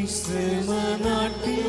വിശ്രമനാട്ടിൽ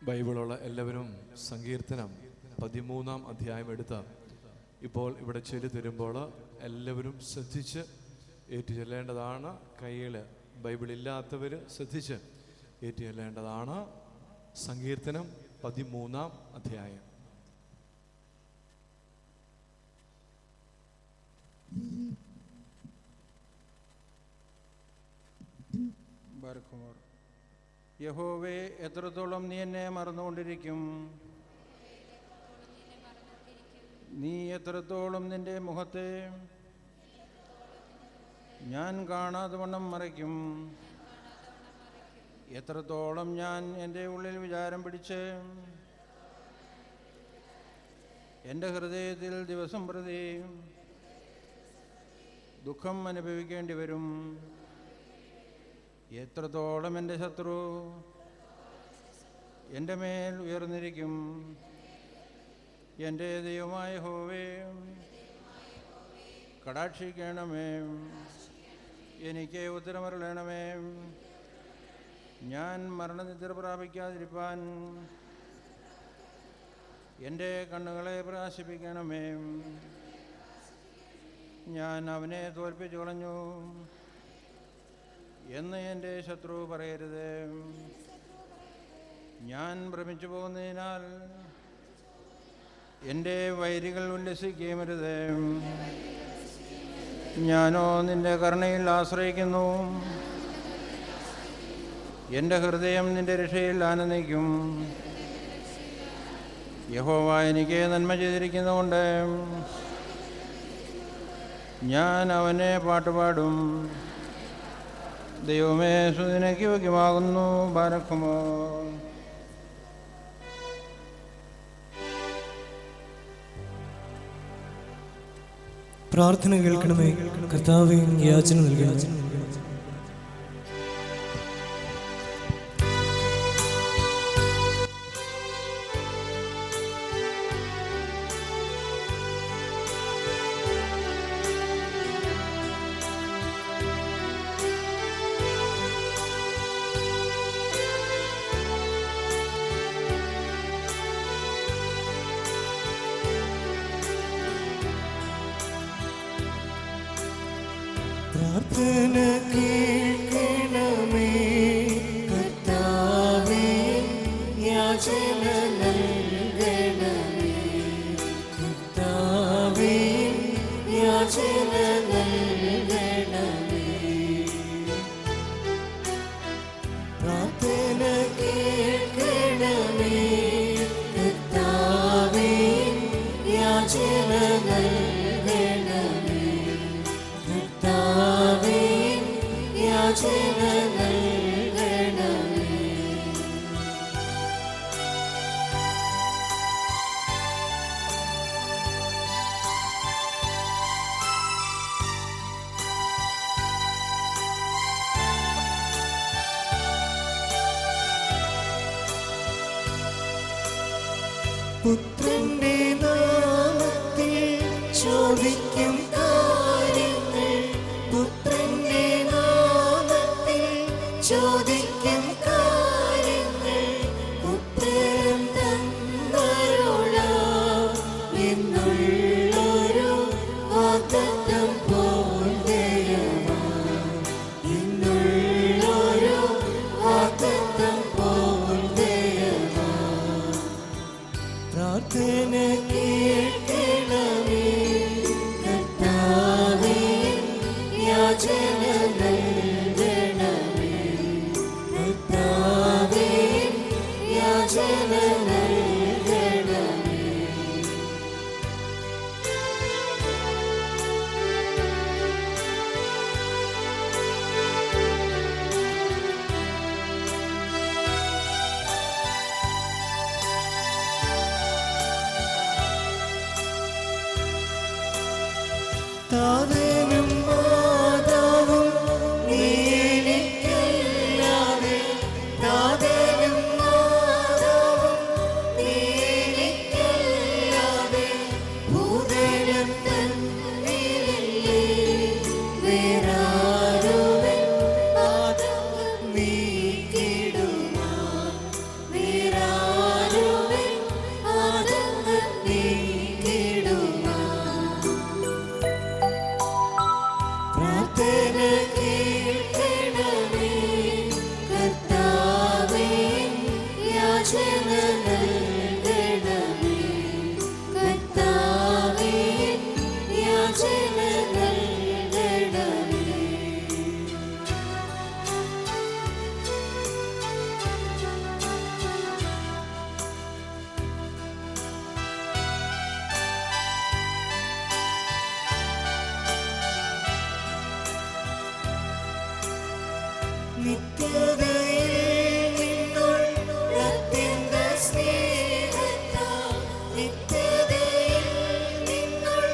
ബൈബിളുള്ള എല്ലാവരും സങ്കീർത്തനം 13-ാം അധ്യായം എടുത്ത് ഇപ്പോൾ ഇവിടെ ചൊല്ലി തരുമ്പോൾ എല്ലാവരും ശ്രദ്ധിച്ച് ഏറ്റുചൊല്ലേണ്ടതാണ്. കയ്യിൽ ബൈബിളില്ലാത്തവർ ശ്രദ്ധിച്ച് ഏറ്റുചൊല്ലേണ്ടതാണ്. സങ്കീർത്തനം 13-ാം അധ്യായം. യഹോവേ, എത്രത്തോളം നീ എന്നെ മറന്നുകൊണ്ടിരിക്കും? നീ എത്രത്തോളം നിന്റെ മുഖത്തെ ഞാൻ കാണാതെ വണ്ണം മറയ്ക്കും? എത്രത്തോളം ഞാൻ എൻ്റെ ഉള്ളിൽ വിചാരം പിടിച്ച് എൻ്റെ ഹൃദയത്തിൽ ദിവസം പ്രതി ദുഃഖം അനുഭവിക്കേണ്ടി വരും? എത്രത്തോളം എൻ്റെ ശത്രു എൻ്റെ മേൽ ഉയർന്നിരിക്കും? എൻ്റെ ദൈവമായ യഹോവേ, കടാക്ഷിക്കണമേ, എനിക്ക് ഉത്തരമരുളണമേ. ഞാൻ മരണനിദ്ര പ്രാപിക്കാതിരിപ്പാൻ എൻ്റെ കണ്ണുകളെ പ്രകാശിപ്പിക്കണമേ. ഞാൻ അവനെ തോൽപ്പിച്ചു കളഞ്ഞു എന്ന് എൻ്റെ ശത്രു പറയരുത്. ഞാൻ ഭ്രമിച്ചു പോകുന്നതിനാൽ എൻ്റെ വൈരികൾ ഉല്ലസിക്കുകയുമരുത്. ഞാനോ നിൻ്റെ കരുണയിൽ ആശ്രയിക്കുന്നു. എൻ്റെ ഹൃദയം നിൻ്റെ രക്ഷയിൽ ആനന്ദിക്കും. യഹോവ എനിക്ക് നന്മ ചെയ്തിരിക്കുന്നതുകൊണ്ട് ഞാൻ അവനെ പാട്ടുപാടും. ദൈവമേ, സ്തുതിക്ക് യോഗ്യമാകുന്നു. ബാരക്കുമോ. പ്രാർത്ഥന കേൾക്കണമേ. കർത്താവേ, യാചന നൽകണമേ. പ്രാർത്ഥന കേൾക്കണമേ. കർത്താവേ, യാചന നൽകണമേ. കർത്താവേ, യാചന നൽകണമേ. പ്രാർത്ഥന കേൾക്കണമേ. കർത്താവേ, യാചന നൽകണമേ. കർത്താവേ, യാചന നൽകണമേ. പുത്രന്റെ നാമത്തിൽ ചോദിക്കും കാര്യങ്ങൾ, പുത്രന്റെ നാമത്തിൽ ചോദിക്കും കാര്യങ്ങൾ ഉത്തരം തന്നരുളാം എന്നുള്ളൊരു വാഗ്ദത്തം പോൽ ദയവാൻ, എന്നുള്ളൊരു വാഗ്ദത്തം പോൽ ദയവാൻ. പ്രാർത്ഥന കേൾക്കണമേ കർത്താവേ, യാചന നൽകണമേ കർത്താവേ, യാചന നൽകണമേ. താതനും മാതാവും നീ എനിക്കല്ലാതെ, താതനും മാതാവും നീ എനിക്കല്ലാതെ ഭൂതലം തന്നിലല്ലേ വേറാരുവൻ ആദം നീക്കിടുവാൻ, വേറാരുവൻ ആദം നീക്കിടുവാൻ. പ്രാർത്ഥന കേൾക്കണമേ കർത്താവേ, യാചന നൽകണമേ കർത്താവേ, യാചന നൽകണമേ. നിത്യതയിൽ നിന്നുള്ള അത്യന്ത സ്നേഹത്താൽ, നിത്യതയിൽ നിന്നുള്ള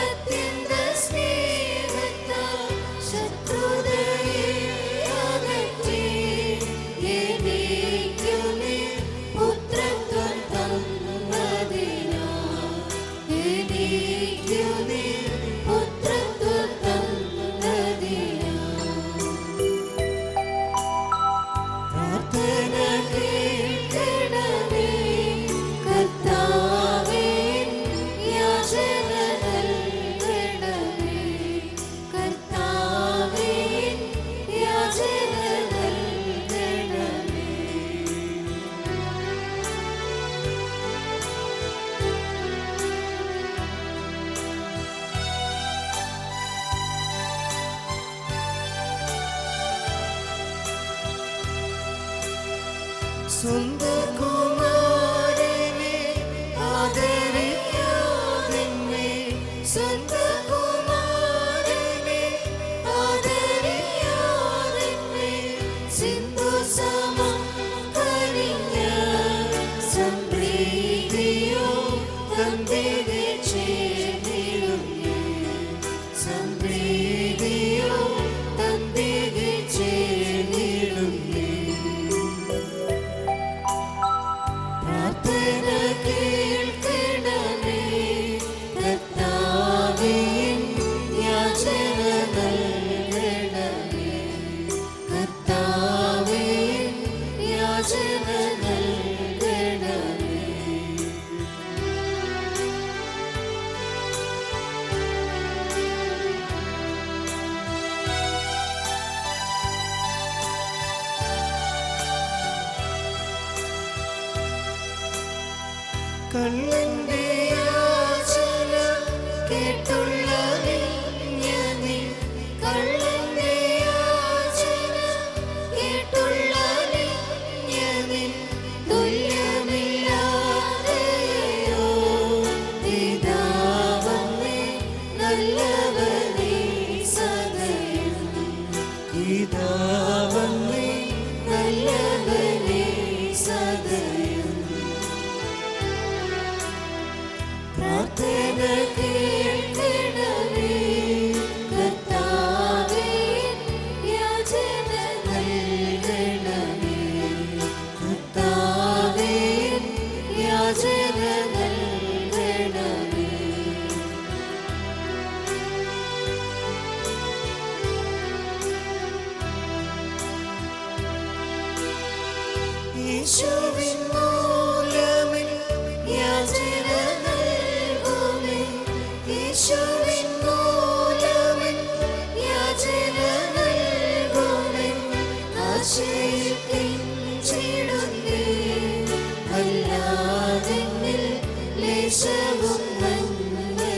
അത്യന്ത സ്നേഹത്താൽ ശത്രുതയെ അകറ്റി എനിക്കുമേ പുത്രത്വം തന്നതിനാൽ, എനിക്കുമേ പുത്രത്വം തന്നതിനാൽ. പ്രാർത്ഥന കേൾക്കണമേ കർത്താവേ, യാചന നൽകണമേ കർത്താവേ, യാചന നൽകണമേ. സ്വന്തം കുമാരനെ ആദരിക്കാതെന്നെ, സ്വന്തം കുമാരനെ ആദരിക്കാതെന്നെ സിന്ധുസമം കരിഞ്ഞ സംപ്രീതിയോ തന്തികെ ചേർന്നിടുന്നേ, സംപ്രീതിയോ തന്തികെ ചേർന്നിടുന്നേ. പ്രാർത്ഥന കേൾക്കണമേ കർത്താവേ, യാചന നൽകണമേ കർത്താവേ, യാചന നൽകണമേ. കള്ളന്റെ യാചന കേട്ടുള്ള വിജ്ഞാനി, കള്ളന്റെ യാചന കേട്ടുള്ള വിജ്ഞാനി തുല്യമില്ലാതെയോ പിതാവേ നല്ലവനേ സദയം, പിതാവേ നല്ലവനേ സദയം. പ്രാർത്ഥന കേൾക്കണമേ കർത്താവേ, യാചന നൽകണമേ കർത്താവേ, യാചന ലേശവും നന്മയില്ലേ,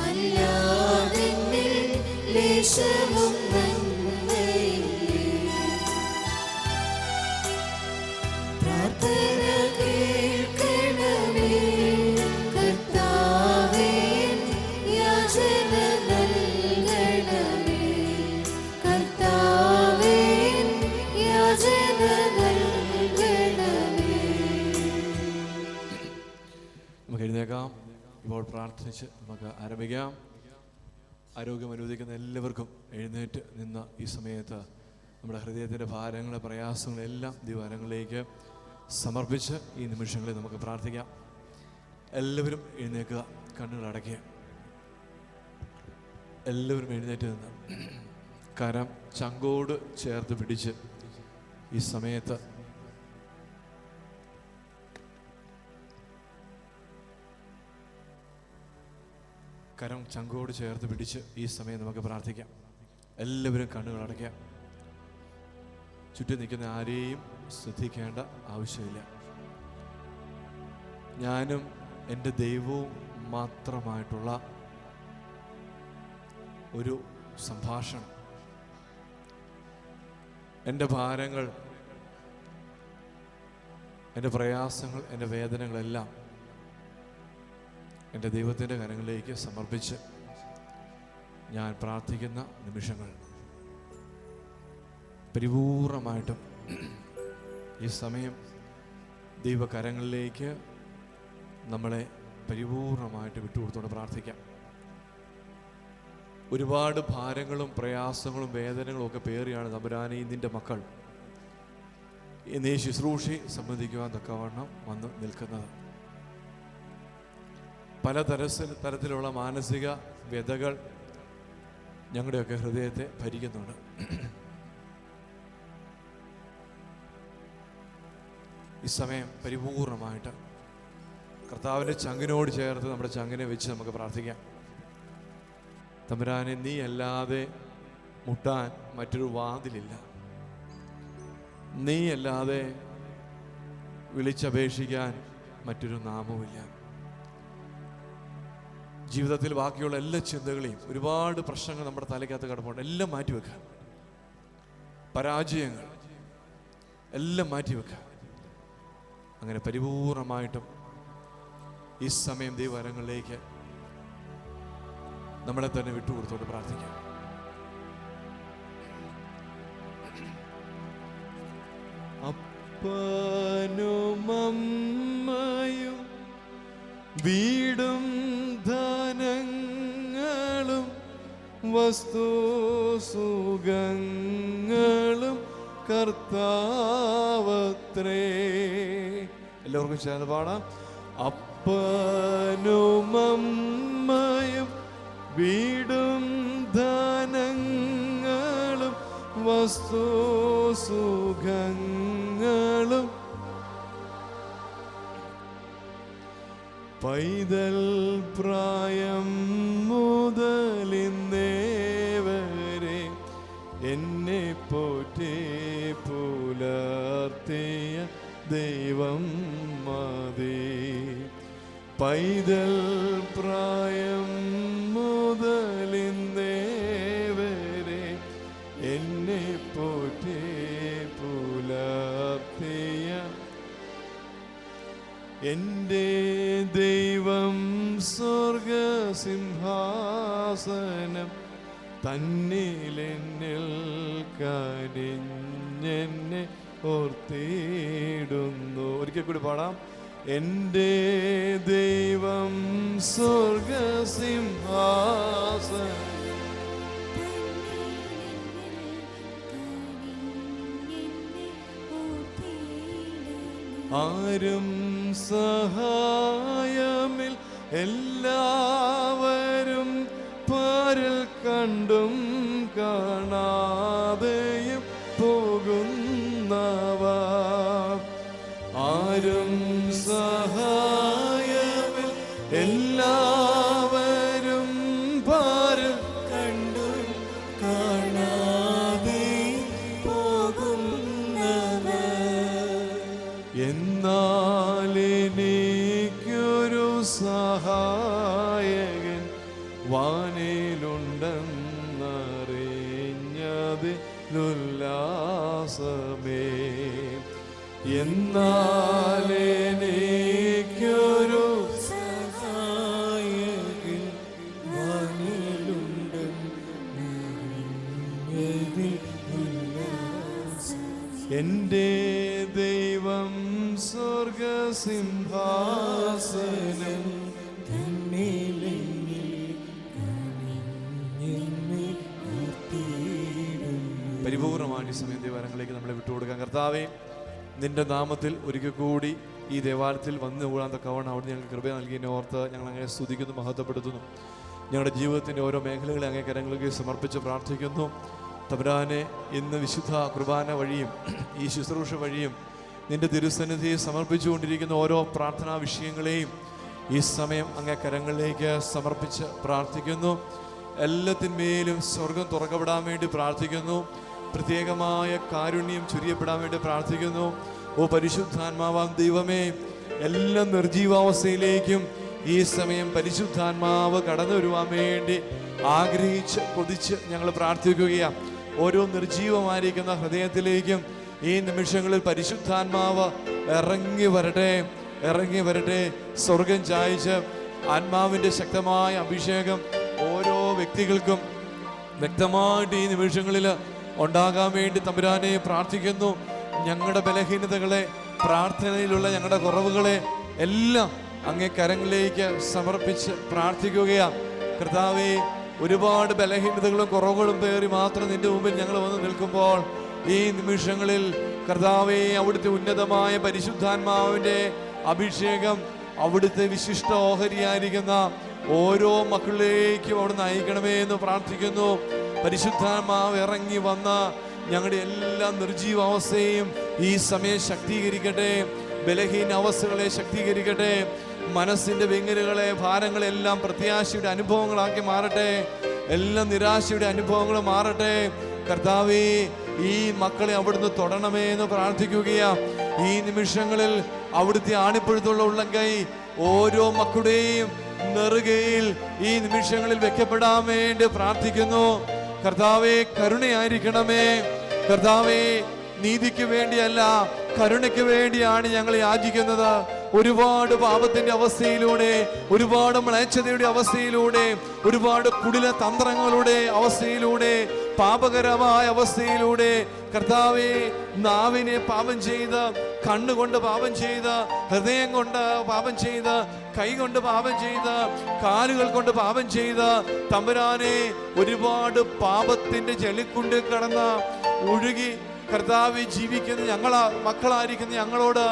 അല്ലാതെന്നിൽ ലേശവും നന്മയില്ലേ. പ്രാർത്ഥന കേൾക്കണമേ കർത്താവേ, യാചന നൽകണമേ കർത്താവേ, യാചന നൽകണമേ. നമുക്ക് എഴുന്നേക്കാം. ഇപ്പോൾ പ്രാർത്ഥിച്ച് നമുക്ക് ആരംഭിക്കാം. ആരോഗ്യം അനുവദിക്കുന്ന എല്ലാവർക്കും എഴുന്നേറ്റ് നിന്ന ഈ സമയത്ത് നമ്മുടെ ഹൃദയത്തിൻ്റെ ഭാരങ്ങളെ പ്രയാസങ്ങളെല്ലാം ദൈവകരങ്ങളിലേക്ക് സമർപ്പിച്ച് ഈ നിമിഷങ്ങളിൽ നമുക്ക് പ്രാർത്ഥിക്കാം. എല്ലാവരും എഴുന്നേൽക്കുക, കണ്ണുകൾ അടയ്ക്കുക. എല്ലാവരും എഴുന്നേറ്റ് നിന്ന് കരം ചങ്കോട് ചേർത്ത് പിടിച്ച് ഈ സമയത്ത് കരം ചങ്കോട് ചേർത്ത് പിടിച്ച് ഈ സമയം നമുക്ക് പ്രാർത്ഥിക്കാം. എല്ലാവരും കണ്ണുകൾ അടയ്ക്കാം. ചുറ്റും നിൽക്കുന്ന ആരെയും ശ്രദ്ധിക്കേണ്ട ആവശ്യമില്ല. ഞാനും എൻ്റെ ദൈവവും മാത്രമായിട്ടുള്ള ഒരു സംഭാഷണം. എൻ്റെ ഭാരങ്ങൾ, എൻ്റെ പ്രയാസങ്ങൾ, എൻ്റെ വേദനകളെല്ലാം എൻ്റെ ദൈവത്തിൻ്റെ കരങ്ങളിലേക്ക് സമർപ്പിച്ച് ഞാൻ പ്രാർത്ഥിക്കുന്ന നിമിഷങ്ങൾ. പരിപൂർണമായിട്ടും ഈ സമയം ദൈവകരങ്ങളിലേക്ക് നമ്മളെ പരിപൂർണമായിട്ട് വിട്ടുകൊടുത്തുകൊണ്ട് പ്രാർത്ഥിക്കാം. ഒരുപാട് ഭാരങ്ങളും പ്രയാസങ്ങളും വേദനകളും ഒക്കെ പേറിയാണ് തമ്പുരാനെ നിൻ്റെ മക്കൾ എന്നീ ശുശ്രൂഷയെ സംബന്ധിക്കുവാൻ തക്കവണ്ണം വന്ന് നിൽക്കുന്നത്. പല തരത്തിലുള്ള മാനസിക വ്യതകൾ ഞങ്ങളുടെയൊക്കെ ഹൃദയത്തെ ഭരിക്കുന്നുണ്ട്. ഈ സമയം പരിപൂർണമായിട്ട് കർത്താവിൻ്റെ ചങ്കിനോട് ചേർത്ത് നമ്മുടെ ചങ്കിനെ വെച്ച് നമുക്ക് പ്രാർത്ഥിക്കാം. തമ്പുരാനെ, നീ അല്ലാതെ മുട്ടാൻ മറ്റൊരു വാതിലില്ല. നീ അല്ലാതെ വിളിച്ചപേക്ഷിക്കാൻ മറ്റൊരു നാമവുമില്ല. ജീവിതത്തിൽ ബാക്കിയുള്ള എല്ലാ ചിന്തകളെയും, ഒരുപാട് പ്രശ്നങ്ങൾ നമ്മുടെ തലയ്ക്കകത്ത് കിടപ്പുണ്ട്, എല്ലാം മാറ്റിവെക്കുക. പരാജയങ്ങൾ എല്ലാം മാറ്റിവെക്കുക. അങ്ങനെ പരിപൂർണമായിട്ടും ഈ സമയം ദൈവകരങ്ങളിലേക്ക് നമ്മളെ തന്നെ വിട്ടുകൊടുത്തോണ്ട് പ്രാർത്ഥിക്കാം. അപ്പനും അമ്മയും വീടും ധനങ്ങളും വസ്തുസുഖങ്ങളും കർത്താവത്രേ. എല്ലാവർക്കും ചേർന്ന് പാടാം. അപ്പനും അമ്മയും വീടും ധനങ്ങളും വസ്തുസുഖങ്ങളും പൈതൽ പ്രായം മുതലിന്നേവരെ എന്നെ പോറ്റി പുലർത്തിയ ദൈവം മതി. പൈതൽ പ്രായം മുതലിന്നേവരെ എന്നെ പോറ്റി പുലർത്തിയ എൻ്റെ ദൈവം സ്വർഗസിംഹാസനം തന്നിലെന്നിൽ കനിഞ്ഞെന്നെ ഓർത്തിടുന്നു. ഒരിക്കൽ കൂടി പാടാം. എൻ്റെ ദൈവം സ്വർഗസിംഹാസനം ആരും സഹായമിൽ എല്ലാവരും പാരിൽ കണ്ടും കാണാതെയും പോകുന്നവ. ആരും സഹായമിൽ എല്ലാവരും പാരിൽ കണ്ടും കാണാതെ പോകുന്നവർ. എന്നാലെനിക്ക് സഹായകൻ വാനിലുണ്ടെന്നറിഞ്ഞതിലുല്ലാസമേ. എന്നാലെനിക്കൊരു സഹായകൻ വാനിലുണ്ടെന്നറിഞ്ഞതിലുല്ലാസമേ. എൻ്റെ ദൈവം സ്വർഗസിംഹാസനം പരിപൂർണമായി ഈ സമയം ദേവാലയങ്ങളിലേക്ക് നമ്മളെ വിട്ടുകൊടുക്കാം. കർത്താവേ, നിന്റെ നാമത്തിൽ ഒരിക്കൽ കൂടി ഈ ദേവാലയത്തിൽ വന്നുകൂടാൻ തക്കവണ്ണം അവിടെ ഞങ്ങൾക്ക് കൃപ നൽകിയതിനെ ഓർത്ത് ഞങ്ങൾ അങ്ങനെ സ്തുതിക്കുന്നു, മഹത്വപ്പെടുത്തുന്നു. ഞങ്ങളുടെ ജീവിതത്തിൻ്റെ ഓരോ മേഖലകളെ അങ്ങേ കരങ്ങളിലേക്ക് സമർപ്പിച്ച് പ്രാർത്ഥിക്കുന്നു. തമ്പുരാനെ, ഇന്ന് വിശുദ്ധ കുർബാന വഴിയും ഈ ശുശ്രൂഷ വഴിയും നിന്റെ തിരുസന്നിധിയെ സമർപ്പിച്ചുകൊണ്ടിരിക്കുന്ന ഓരോ പ്രാർത്ഥനാ വിഷയങ്ങളെയും ഈ സമയം അങ്ങേ കരങ്ങളിലേക്ക് സമർപ്പിച്ച് പ്രാർത്ഥിക്കുന്നു. എല്ലാത്തിന്മേലും സ്വർഗം തുറക്കപ്പെടാൻ വേണ്ടി പ്രാർത്ഥിക്കുന്നു. പ്രത്യേകമായ കാരുണ്യം ചൊരിയപ്പെടാൻ വേണ്ടി പ്രാർത്ഥിക്കുന്നു. ഓ പരിശുദ്ധാത്മാവാം ദൈവമേ, എല്ലാ നിർജീവാവസ്ഥയിലേക്കും ഈ സമയം പരിശുദ്ധാത്മാവ് കടന്നു വരുവാൻ വേണ്ടി ആഗ്രഹിച്ച് കൊതിച്ച് ഞങ്ങൾ പ്രാർത്ഥിക്കുകയാണ്. ഓരോ നിർജീവമായിരിക്കുന്ന ഹൃദയത്തിലേക്കും ഈ നിമിഷങ്ങളിൽ പരിശുദ്ധാത്മാവ് ഇറങ്ങി വരട്ടെ, ഇറങ്ങി വരട്ടെ. സ്വർഗം ചായച്ച് ആത്മാവിൻ്റെ ശക്തമായ അഭിഷേകം ഓരോ വ്യക്തികൾക്കും വ്യക്തമായിട്ട് ഈ നിമിഷങ്ങളിൽ ഉണ്ടാകാൻ വേണ്ടി തമ്പുരാനെ പ്രാർത്ഥിക്കുന്നു. ഞങ്ങളുടെ ബലഹീനതകളെ, പ്രാർത്ഥനയിലുള്ള ഞങ്ങളുടെ കുറവുകളെ എല്ലാം അങ്ങേ കരങ്ങളിലേക്ക് സമർപ്പിച്ച് പ്രാർത്ഥിക്കുകയാണ്. കർത്താവേ, ഒരുപാട് ബലഹീനതകളും കുറവുകളും പേറി മാത്രം നിന്റെ മുമ്പിൽ ഞങ്ങൾ വന്ന് നിൽക്കുമ്പോൾ ഈ നിമിഷങ്ങളിൽ കർത്താവേ, അവിടുത്തെ ഉന്നതമായ പരിശുദ്ധാത്മാവിൻ്റെ അഭിഷേകം അവിടുത്തെ വിശിഷ്ട ഓഹരിയായിരിക്കുന്ന ഓരോ മക്കളിലേക്കും അവിടെ നയിക്കണമേ എന്ന് പ്രാർത്ഥിക്കുന്നു. പരിശുദ്ധാത്മാവ് ഇറങ്ങി വന്ന ഞങ്ങളുടെ എല്ലാ നിർജീവാവസ്ഥയും ഈ സമയം ശക്തീകരിക്കട്ടെ. ബലഹീന അവസ്ഥകളെ ശക്തീകരിക്കട്ടെ. മനസ്സിൻ്റെ വെങ്ങലുകളെ, ഭാരങ്ങളെല്ലാം പ്രത്യാശയുടെ അനുഭവങ്ങളാക്കി മാറട്ടെ. എല്ലാം നിരാശയുടെ അനുഭവങ്ങൾ മാറട്ടെ. കർത്താവേ, ഈ മക്കളെ അവിടുന്ന് തൊടണമേ എന്ന് പ്രാർത്ഥിക്കുകയാണ്. ഈ നിമിഷങ്ങളിൽ അവിടുത്തെ ആണിപ്പഴുത്തുള്ള ഉള്ളംകൈ ഓരോ മക്കളുടെയും നെറുകയിൽ ഈ നിമിഷങ്ങളിൽ വെക്കപ്പെടാൻ വേണ്ടി പ്രാർത്ഥിക്കുന്നു. കർത്താവേ, കരുണയായിരിക്കണമേ. കർത്താവേ, നീതിക്ക് വേണ്ടിയല്ല, കരുണയ്ക്ക് വേണ്ടിയാണ് ഞങ്ങൾ യാചിക്കുന്നത്. ഒരുപാട് പാപത്തിന്റെ അവസ്ഥയിലൂടെ, ഒരുപാട് മ്ലേച്ഛതയുടെ അവസ്ഥയിലൂടെ, ഒരുപാട് കുടില തന്ത്രങ്ങളുടെ അവസ്ഥയിലൂടെ, പാപകരമായ അവസ്ഥയിലൂടെ കർത്താവേ, നാവിനെ പാപം ചെയ്ത്, കണ്ണുകൊണ്ട് പാപം ചെയ്ത്, ഹൃദയം കൊണ്ട് പാപം ചെയ്ത്, കൈ കൊണ്ട് പാപം ചെയ്ത്, കാലുകൾ കൊണ്ട് പാപം ചെയ്ത്, തമ്പുരാനെ ഒരുപാട് പാപത്തിന്റെ ചെളിക്കുണ്ടിൽ കടന്ന് ഒഴുകി കർത്താവെ ജീവിക്കുന്ന മക്കളായിരിക്കുന്ന ഞങ്ങളോട്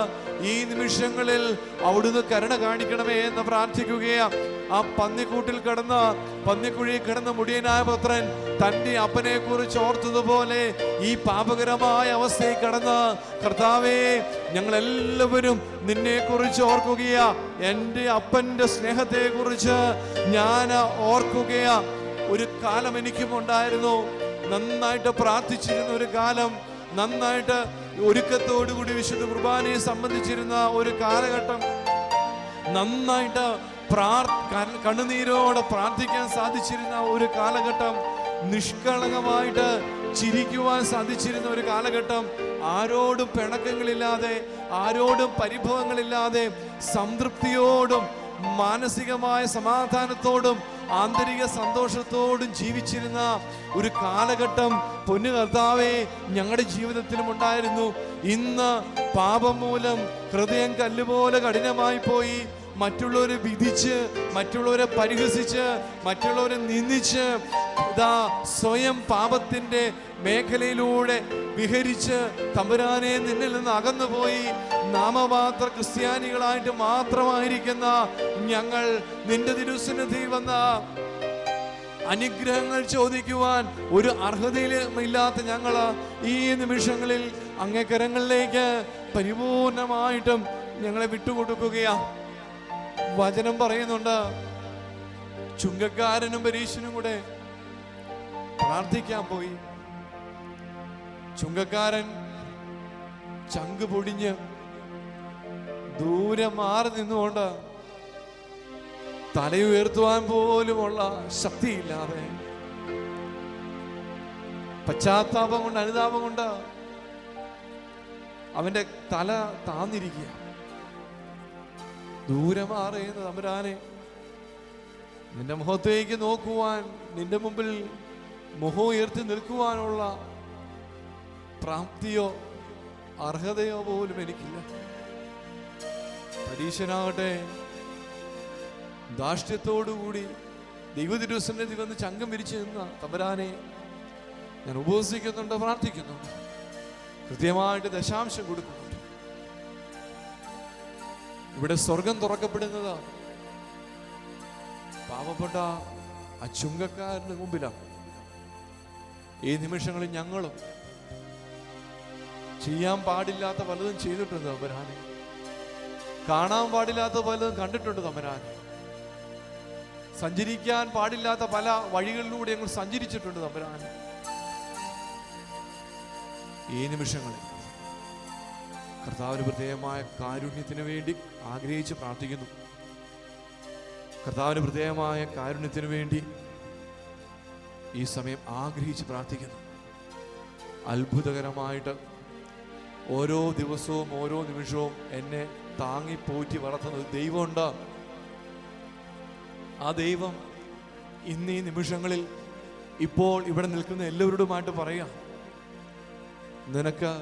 ഈ നിമിഷങ്ങളിൽ അവിടുന്ന് കരുണ കാണിക്കണമേ എന്ന് പ്രാർത്ഥിക്കുകയാണ്. ആ പന്നിക്കുഴിയിൽ കിടന്ന മുടിയനായ പുത്രൻ തൻ്റെ അപ്പനെ കുറിച്ച് ഓർത്തതുപോലെ ഈ പാപകരമായ അവസ്ഥയിൽ കടന്ന് കർത്താവേ, ഞങ്ങളെല്ലാവരും നിന്നെ കുറിച്ച് ഓർക്കുകയാ. എൻ്റെ അപ്പൻ്റെ സ്നേഹത്തെ കുറിച്ച് ഞാൻ ഓർക്കുകയാ. ഒരു കാലം എനിക്കും ഉണ്ടായിരുന്നു, നന്നായിട്ട് പ്രാർത്ഥിച്ചിരുന്ന ഒരു കാലം, നന്നായിട്ട് ഒരുക്കത്തോടുകൂടി വിശുദ്ധ കുർബാനയെ സംബന്ധിച്ചിരുന്ന ഒരു കാലഘട്ടം, നന്നായിട്ട് കണ്ണുനീരോടെ പ്രാർത്ഥിക്കാൻ സാധിച്ചിരുന്ന ഒരു കാലഘട്ടം, നിഷ്കളങ്കമായിട്ട് ചിരിക്കുവാൻ സാധിച്ചിരുന്ന ഒരു കാലഘട്ടം, ആരോടും പിണക്കങ്ങളില്ലാതെ, ആരോടും പരിഭവങ്ങളില്ലാതെ, സംതൃപ്തിയോടും മാനസികമായ സമാധാനത്തോടും ആന്തരിക സന്തോഷത്തോടും ജീവിച്ചിരുന്ന ഒരു കാലഘട്ടം പൊന്നു കർത്താവേ ഞങ്ങളുടെ ജീവിതത്തിലും ഉണ്ടായിരുന്നു. ഇന്ന് പാപം മൂലം ഹൃദയം കല്ലുപോലെ കഠിനമായി പോയി, മറ്റുള്ളവരെ വിധിച്ച്, മറ്റുള്ളവരെ പരിഹസിച്ച്, മറ്റുള്ളവരെ നിന്ദിച്ച്, സ്വയം പാപത്തിന്റെ മേഖലയിലൂടെ വിഹരിച്ച് തമ്പുരാനെ നിന്നിൽ നിന്ന് അകന്നുപോയി നാമമാത്ര ക്രിസ്ത്യാനികളായിട്ട് മാത്രമായിരിക്കുന്ന ഞങ്ങൾ നിന്റെ തിരുസന്നിധിയിൽ വന്ന അനുഗ്രഹങ്ങൾ ചോദിക്കുവാൻ ഒരു അർഹതയിലുമില്ലാത്ത ഞങ്ങൾ ഈ നിമിഷങ്ങളിൽ അങ്ങേ കരങ്ങളിലേക്ക് പരിപൂർണമായിട്ടും ഞങ്ങളെ വിട്ടുകൊടുക്കുകയാ. വചനം പറയുന്നുണ്ട്, ചുങ്കക്കാരനും പരീശനും കൂടെ പ്രാർത്ഥിക്കാൻ പോയി. ചുങ്കക്കാരൻ ചങ്ക് പൊടിഞ്ഞ് ദൂരെ മാറി നിന്നുകൊണ്ട് തലയുയർത്തുവാൻ പോലുമുള്ള ശക്തിയില്ലാതെ, പശ്ചാത്താപം കൊണ്ട്, അനുതാപം കൊണ്ട് അവന്റെ തല താന്നിരിക്കുക. ദൂരെ മാറിയുന്ന തമ്പുരാനെ, നിന്റെ മുഖത്തേക്ക് നോക്കുവാൻ, നിന്റെ മുമ്പിൽ മുഖം ഉയർത്തി നിൽക്കുവാനുള്ള പ്രാപ്തിയോ അർഹതയോ പോലും എനിക്കില്ല. പരീക്ഷനാകട്ടെ ധാർഷ്ട്യത്തോടുകൂടി ദൈവതിരുസന്നിധി വന്ന് ചങ്കം വിരിച്ചു നിന്ന തമ്പുരാനെ ഞാൻ ഉപവസിക്കുന്നുണ്ട്, പ്രാർത്ഥിക്കുന്നുണ്ട്, കൃത്യമായിട്ട് ദശാംശം കൊടുക്കുന്നുണ്ട്. ഇവിടെ സ്വർഗം തുറക്കപ്പെടുന്നത് പാവപ്പെട്ട ആ ചുങ്കക്കാരന് മുമ്പിലാണ്. ഈ നിമിഷങ്ങളിൽ ഞങ്ങളും ചെയ്യാൻ പാടില്ലാത്ത പലതും ചെയ്തിട്ടുണ്ട് തമ്പുരാനെ, കാണാൻ പാടില്ലാത്ത പലതും കണ്ടിട്ടുണ്ട് തമ്പുരാനെ, സഞ്ചരിക്കാൻ പാടില്ലാത്ത പല വഴികളിലൂടെ ഞങ്ങൾ സഞ്ചരിച്ചിട്ടുണ്ട് തമ്പുരാനെ. ഈ നിമിഷങ്ങളിൽ കർത്താവിന് പ്രത്യേകമായ കാരുണ്യത്തിന് വേണ്ടി ആഗ്രഹിച്ച് പ്രാർത്ഥിക്കുന്നു. കർത്താവിന് പ്രത്യേകമായ കാരുണ്യത്തിന് വേണ്ടി ഈ സമയം ആഗ്രഹിച്ച് പ്രാർത്ഥിക്കുന്നു. അത്ഭുതകരമായിട്ട് ഓരോ ദിവസവും ഓരോ നിമിഷവും എന്നെ താങ്ങിപ്പോറ്റി വളർത്തുന്നത് ദൈവമുണ്ട്. ആ ദൈവം ഇന്ന് ഈ നിമിഷങ്ങളിൽ ഇപ്പോൾ ഇവിടെ നിൽക്കുന്ന എല്ലാവരോടുമായിട്ട് പറയാം, നിനക്ക്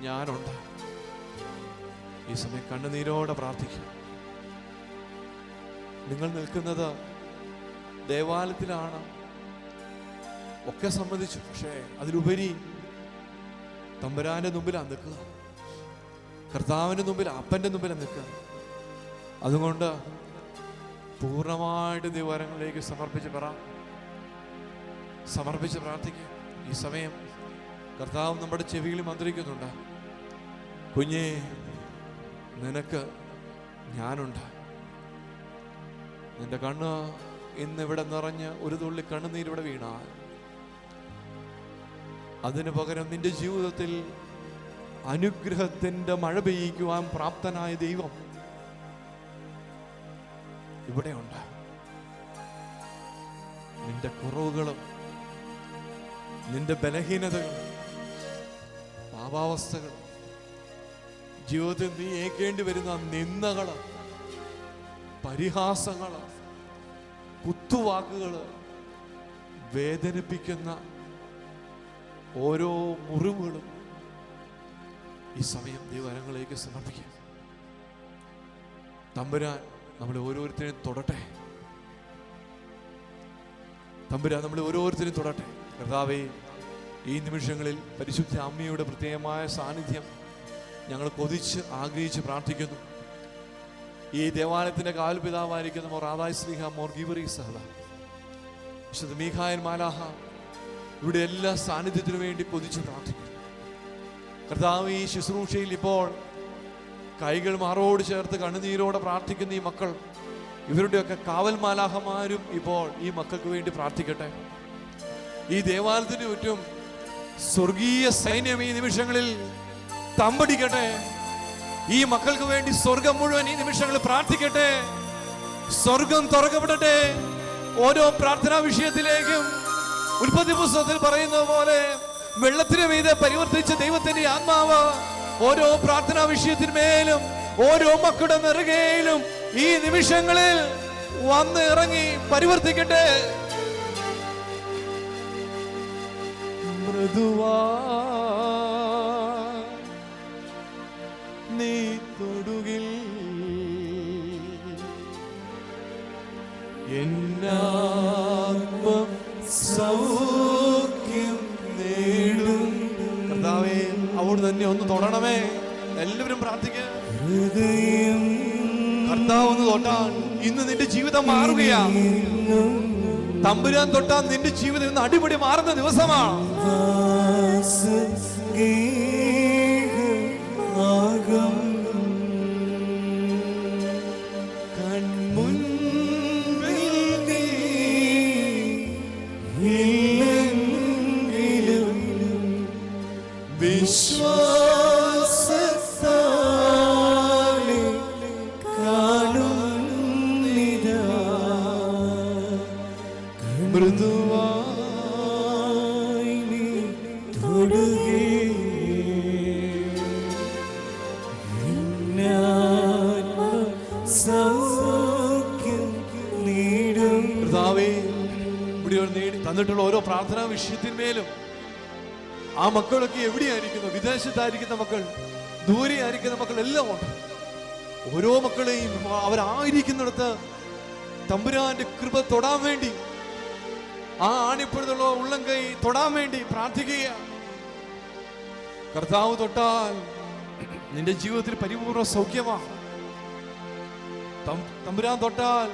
ഞാനുണ്ട്. ഈ സമയം കണ്ണുനീരോടെ പ്രാർത്ഥിക്കും. നിങ്ങൾ നിൽക്കുന്നത് ദേവാലയത്തിലാണ്, ഒക്കെ സംബന്ധിച്ചു, പക്ഷേ അതിലുപരി തമ്പുരാന്റെ മുമ്പിലാണ് നിൽക്കുക, കർത്താവിന്റെ മുമ്പിൽ, അപ്പന്റെ മുമ്പിലാണ് നിൽക്കുക. അതുകൊണ്ട് പൂർണ്ണമായിട്ട് ദൈവകരങ്ങളിലേക്ക് സമർപ്പിച്ച് പ്രാർത്ഥിക്കുക. ഈ സമയം കർത്താവ് നമ്മുടെ ചെവിയിൽ മന്ത്രിക്കുന്നുണ്ട്, കുഞ്ഞേ നിനക്ക് ഞാനുണ്ട്. നിന്റെ കണ്ണ് ഇന്നിവിടെ നിറഞ്ഞ് ഒരു തുള്ളി കണ്ണുനീരിവിടെ വീണാൽ അതിനു പകരം നിന്റെ ജീവിതത്തിൽ അനുഗ്രഹത്തിന്റെ മഴ പെയ്യിക്കുവാൻ പ്രാപ്തനായ ദൈവം ഇവിടെയുണ്ട്. നിന്റെ കുറവുകളും നിന്റെ ബലഹീനതകളും പാപാവസ്ഥകൾ, ജീവിതത്തിൽ നീ ഏൽക്കേണ്ടി വരുന്ന നിന്ദകള്, പരിഹാസങ്ങള്, കുത്തുവാക്കുകള്, വേദനിപ്പിക്കുന്ന ഓരോ മുറിവുകളും ഈ സമയം ദൈവകരങ്ങളിലേക്ക് സമർപ്പിക്കുക. തമ്പുരാൻ നമ്മളെ ഓരോരുത്തരെയും തൊടട്ടെ. തമ്പുരാൻ നമ്മളെ ഓരോരുത്തരെയും തൊടട്ടെ. കർത്താവേ, ഈ നിമിഷങ്ങളിൽ പരിശുദ്ധ അമ്മയുടെ പ്രത്യേകമായ സാന്നിധ്യം ഞങ്ങൾ കൊതിച്ച് ആഗ്രഹിച്ച് പ്രാർത്ഥിക്കുന്നു. ഈ ദേവാലയത്തിന്റെ കാവൽപിതാവായിരിക്കുന്ന മോർ ആദായ ശ്ലീഹ, മോർ ഗീവറീസ് സഹദ, വിശുദ്ധ മീഖായേൽ മാലാഹ, ഇവിടെ എല്ലാ സാന്നിധ്യത്തിനു വേണ്ടി കൊതിച്ച് പ്രാർത്ഥിക്കുന്നു. കർത്താവ്, ഈ ശുശ്രൂഷയിൽ ഇപ്പോൾ കൈകൾ മാറോട് ചേർത്ത് കണ്ണുനീരോടെ പ്രാർത്ഥിക്കുന്ന ഈ മക്കൾ, ഇവരുടെയൊക്കെ കാവൽ മാലാഹമാരും ഇപ്പോൾ ഈ മക്കൾക്ക് വേണ്ടി പ്രാർത്ഥിക്കട്ടെ. ഈ ദേവാലയത്തിന് ചുറ്റും സ്വർഗീയ സൈന്യം ഈ നിമിഷങ്ങളിൽ തമ്പടിക്കട്ടെ. ഈ മക്കൾക്ക് വേണ്ടി സ്വർഗം മുഴുവൻ ഈ നിമിഷങ്ങളിൽ പ്രാർത്ഥിക്കട്ടെ. സ്വർഗം തുറക്കപ്പെടട്ടെ. ഓരോ പ്രാർത്ഥനാ വിഷയത്തിലേക്കും ഉൽപ്പത്തി പുസ്തകത്തിൽ പറയുന്നത് പോലെ വെള്ളത്തിന് മീതെ പരിവർത്തിച്ച ദൈവത്തിന്റെ ആത്മാവ് ഓരോ പ്രാർത്ഥനാ വിഷയത്തിന്മേലും ഓരോ മക്കളുടെ നെറുകയിലും ഈ നിമിഷങ്ങളിൽ വന്ന് ഇറങ്ങി പരിവർത്തിക്കട്ടെ. മൃദുവാ നീ തൊടുകിൽ എന്നാത്മം സൗഖ്യം നേടും. കർത്താവേ, അവിടെ തന്നെ ഒന്ന് തൊടണമേ. എല്ലാവരും പ്രാർത്ഥിക്കുക. കർത്താവ് ഒന്ന് തൊട്ടാൽ ഇന്ന് നിന്റെ ജീവിതം മാറുകയാ. തമ്പുരാൻ തൊട്ടാൽ നിന്റെ ജീവിതം ഇന്ന് അടിപൊളി മാറുന്ന ദിവസമാണ്. വിശ്വാസത്താലെ കാണുന്നിതാ മൃദുവായി നീ തൊടുകേ സൗഖ്യം നേടും. കർത്താവേ, ഇവിടെ തന്നിട്ടുള്ള ഓരോ പ്രാർത്ഥനാ വിഷയത്തിന്മേലും ആ മക്കളൊക്കെ എവിടെയായിരിക്കുന്നു, വിദേശത്തായിരിക്കുന്ന മക്കൾ, ദൂരെ ആയിരിക്കുന്ന മക്കൾ എല്ലാം ഉണ്ട്. ഓരോ മക്കളെയും അവരായിരിക്കുന്നിടത്ത് തമ്പുരാന്റെ കൃപ തൊടാൻ വേണ്ടി, ആ ആണിപ്പഴുതുള്ള ഉള്ളം കൈ തൊടാൻ വേണ്ടി പ്രാർത്ഥിക്കുക. കർത്താവ് തൊട്ടാൽ നിന്റെ ജീവിതത്തിൽ പരിപൂർണ സൗഖ്യമാണ്. തമ്പുരാൻ തൊട്ടാൽ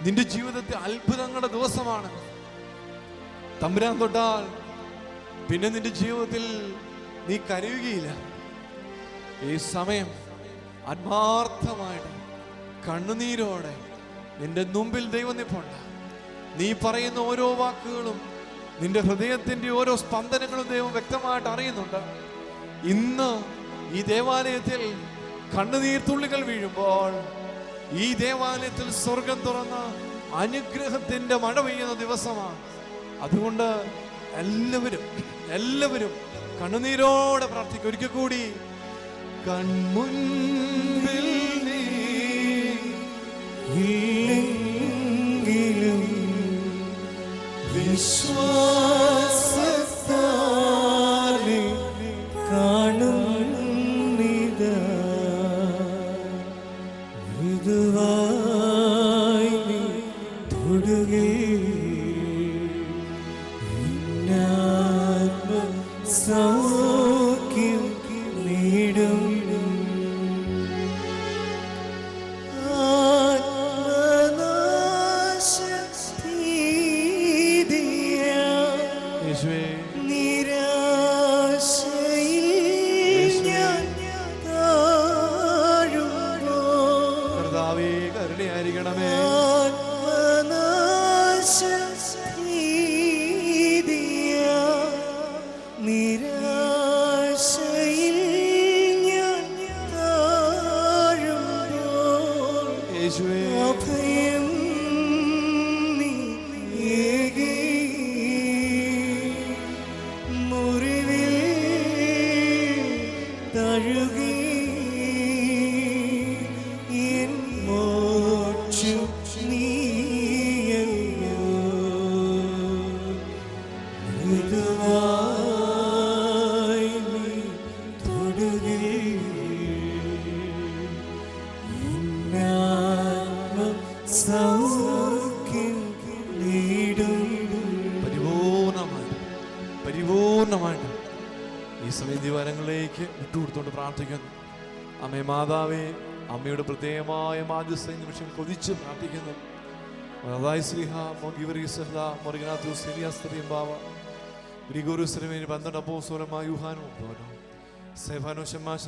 നിന്റെ ജീവിതത്തിൽ അത്ഭുതങ്ങളുടെ ദിവസമാണ്. തമ്പുരാൻ തൊട്ടാൽ പിന്നെ നിന്റെ ജീവിതത്തിൽ നീ കരയുകയില്ല. ഈ സമയം ആത്മാർത്ഥമായിട്ട് കണ്ണുനീരോടെ നിന്റെ മുമ്പിൽ ദൈവം നിൽപ്പുണ്ട്. നീ പറയുന്ന ഓരോ വാക്കുകളും, നിന്റെ ഹൃദയത്തിന്റെ ഓരോ സ്പന്ദനങ്ങളും ദൈവം വ്യക്തമായിട്ട് അറിയുന്നുണ്ട്. ഇന്ന് ഈ ദേവാലയത്തിൽ കണ്ണുനീർത്തുള്ളികൾ വീഴുമ്പോൾ ഈ ദേവാലയത്തിൽ സ്വർഗം തുറന്ന അനുഗ്രഹത്തിന്റെ മഴ പെയ്യുന്ന ദിവസമാണ്. അതുകൊണ്ട് എല്ലാവരും കണ്ണുനീരോടെ പ്രാർത്ഥിക്കും. ഒരിക്കൽ കൂടി, കൺമുൻപിൽ നീ ഇല്ലെങ്കിലും വിശ്വാസത്താലെ കാണുന്നിതാ, മൃദുവായി നീ തൊടുകേ സൗഖ്യം നേടും. നിരാശയിൽ ഞാൻ താഴുമ്പോൾ കർത്താവേ, കരുണയായിരിക്കണമേ. നിരാശയിൽ ഞാൻ താഴുമ്പോൾ അഭയം നീ ഏകി, മുറിവിൽ തഴുകി എൻ മോക്ഷം നീയല്ലോ. മൃദുവായി നീ തൊടുകേ സൗഖ്യം നേടും. പരിപൂർണമായിട്ട് ഈ സമയം ദിവരങ്ങളിലേക്ക് വിട്ടുകൊടുത്തുകൊണ്ട് പ്രാർത്ഥിക്കുന്നു. അമ്മേ മാതാവേ, അമ്മയുടെ പ്രത്യേകമായ മാധ്യസ്ഥ നിമിഷം കൊതിച്ച് പ്രാർത്ഥിക്കുന്നു.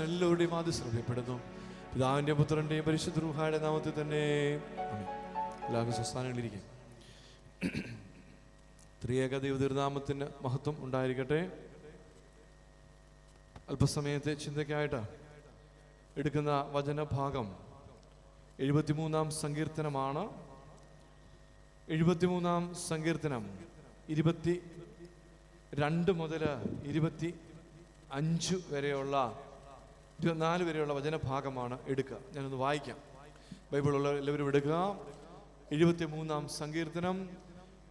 എല്ലാവരുടെയും മാധ്യസ്ഥ ശ്രദ്ധപ്പെടുന്നു. പിതാവിന്റെ പുത്രന്റെയും പരിശുദ്ധ റൂഹായുടെ നാമത്തിൽ തന്നെ. എല്ലാവർക്കും സ്വസ്ഥാനങ്ങളിരിക്കും. ത്രിയേക ദൈവതിരുനാമത്തിന് മഹത്വം ഉണ്ടായിരിക്കട്ടെ. അല്പസമയത്തെ ചിന്തയ്ക്കായിട്ട് എടുക്കുന്ന വചനഭാഗം 73-ാം സങ്കീർത്തനമാണ്. 73-ാം സങ്കീർത്തനം 22 മുതൽ 25 വരെയുള്ള 24 വരെയുള്ള വചനഭാഗമാണ് എടുക്കുക. ഞാനൊന്ന് വായിക്കാം. ബൈബിളുള്ള എല്ലാവരും എടുക്കുക. 73-ാം സങ്കീർത്തനം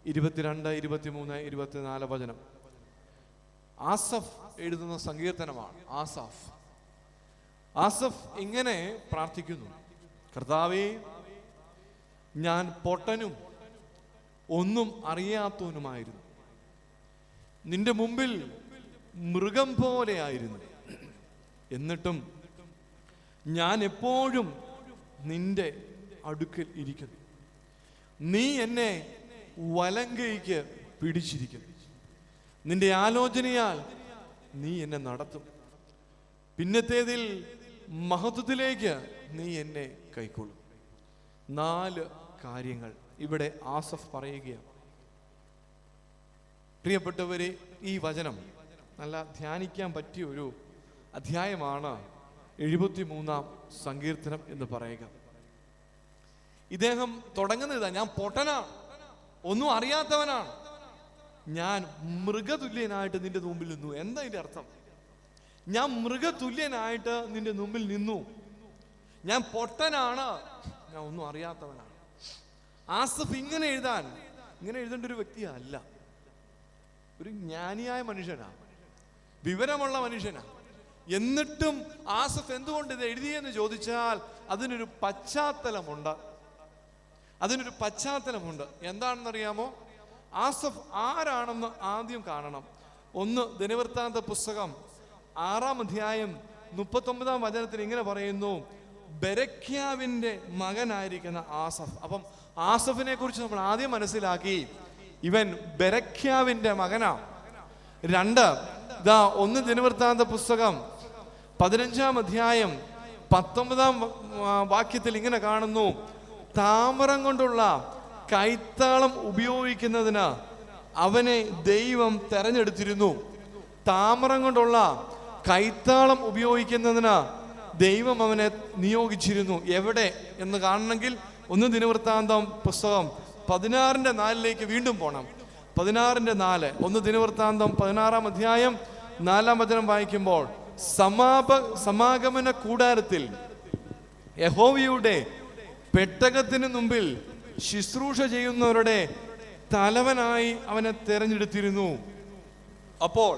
22, 23, 24 വചനം. ആസഫ് എഴുതുന്ന സങ്കീർത്തനമാണ്. ആസഫ് ഇങ്ങനെ പ്രാർത്ഥിക്കുന്നു: കർത്താവേ, ഞാൻ പൊട്ടനും ഒന്നും അറിയാത്തവനുമായിരുന്നു. നിന്റെ മുമ്പിൽ മൃഗം പോലെയായിരുന്നു. എന്നിട്ടും ഞാൻ എപ്പോഴും നിന്റെ അടുക്കൽ ഇരിക്കുന്നു. നീ എന്നെ വലങ്കൈക്ക് പിടിച്ചിരിക്കുന്നു. നിന്റെ ആലോചനയാൽ നീ എന്നെ നടത്തും. പിന്നത്തേതിൽ മഹത്വത്തിലേക്ക് നീ എന്നെ കൈക്കൊള്ളും. 4 കാര്യങ്ങൾ ഇവിടെ ആസഫ് പറയുകയാണ്. പ്രിയപ്പെട്ടവരെ, ഈ വചനം നല്ല ധ്യാനിക്കാൻ പറ്റിയ ഒരു അധ്യായമാണ് 73-ാം സങ്കീർത്തനം എന്ന് പറയുക. ഇദ്ദേഹം തുടങ്ങുന്നത്, ഞാൻ പൊട്ടനാണ്, ഒന്നും അറിയാത്തവനാണ്. ഞാൻ മൃഗതുല്യനായിട്ട് നിന്റെ മുമ്പിൽ നിന്നു. എന്താ ഇതിന്റെ അർത്ഥം? ഞാൻ മൃഗതുല്യനായിട്ട് നിന്റെ മുമ്പിൽ നിന്നു. ഞാൻ പൊട്ടനാണ്, ഞാൻ ഒന്നും അറിയാത്തവനാണ്. ആസഫ് ഇങ്ങനെ എഴുതേണ്ട ഒരു വ്യക്തിയല്ല. ഒരു ജ്ഞാനിയായ മനുഷ്യനാ, വിവരമുള്ള മനുഷ്യനാ. എന്നിട്ടും ആസഫ് എന്തുകൊണ്ട് ഇത് എഴുതിയെന്ന് ചോദിച്ചാൽ അതിനൊരു പശ്ചാത്തലമുണ്ട്. എന്താണെന്നറിയാമോ? ആസഫ് ആരാണെന്ന് ആദ്യം കാണണം. 1 ദിനവൃത്താന്ത പുസ്തകം 6-ാം അധ്യായം 39-ാം വചനത്തിൽ ഇങ്ങനെ പറയുന്നു, ബെരഖ്യാവിന്റെ മകനായിരിക്കുന്ന ആസഫ്. അപ്പം ആസഫിനെ കുറിച്ച് നമ്മൾ ആദ്യം മനസ്സിലാക്കി, ഇവൻ ബെരഖ്യാവിന്റെ മകനാ. 2, 1 ദിനവൃത്താന്ത പുസ്തകം 15-ാം അധ്യായം 19-ാം വാക്യത്തിൽ ഇങ്ങനെ കാണുന്നു, താമരം കൊണ്ടുള്ള കൈത്താളം ഉപയോഗിക്കുന്നതിന് അവനെ ദൈവം തെരഞ്ഞെടുത്തിരുന്നു. താമരം കൊണ്ടുള്ള കൈത്താളം ഉപയോഗിക്കുന്നതിന് ദൈവം അവനെ നിയോഗിച്ചിരുന്നു. എവിടെ എന്ന് കാണണമെങ്കിൽ 1 ദിനവൃത്താന്തം പുസ്തകം 16:4 വീണ്ടും പോണം. 16:4 1 ദിനവൃത്താന്തം 16-ാം അധ്യായം 4-ാം വചനം വായിക്കുമ്പോൾ, സമാഗമന കൂടാരത്തിൽ യഹോവയുടെ പെട്ടകത്തിന് മുമ്പിൽ ശുശ്രൂഷ ചെയ്യുന്നവരുടെ തലവനായി അവനെ തെരഞ്ഞെടുത്തിരുന്നു. അപ്പോൾ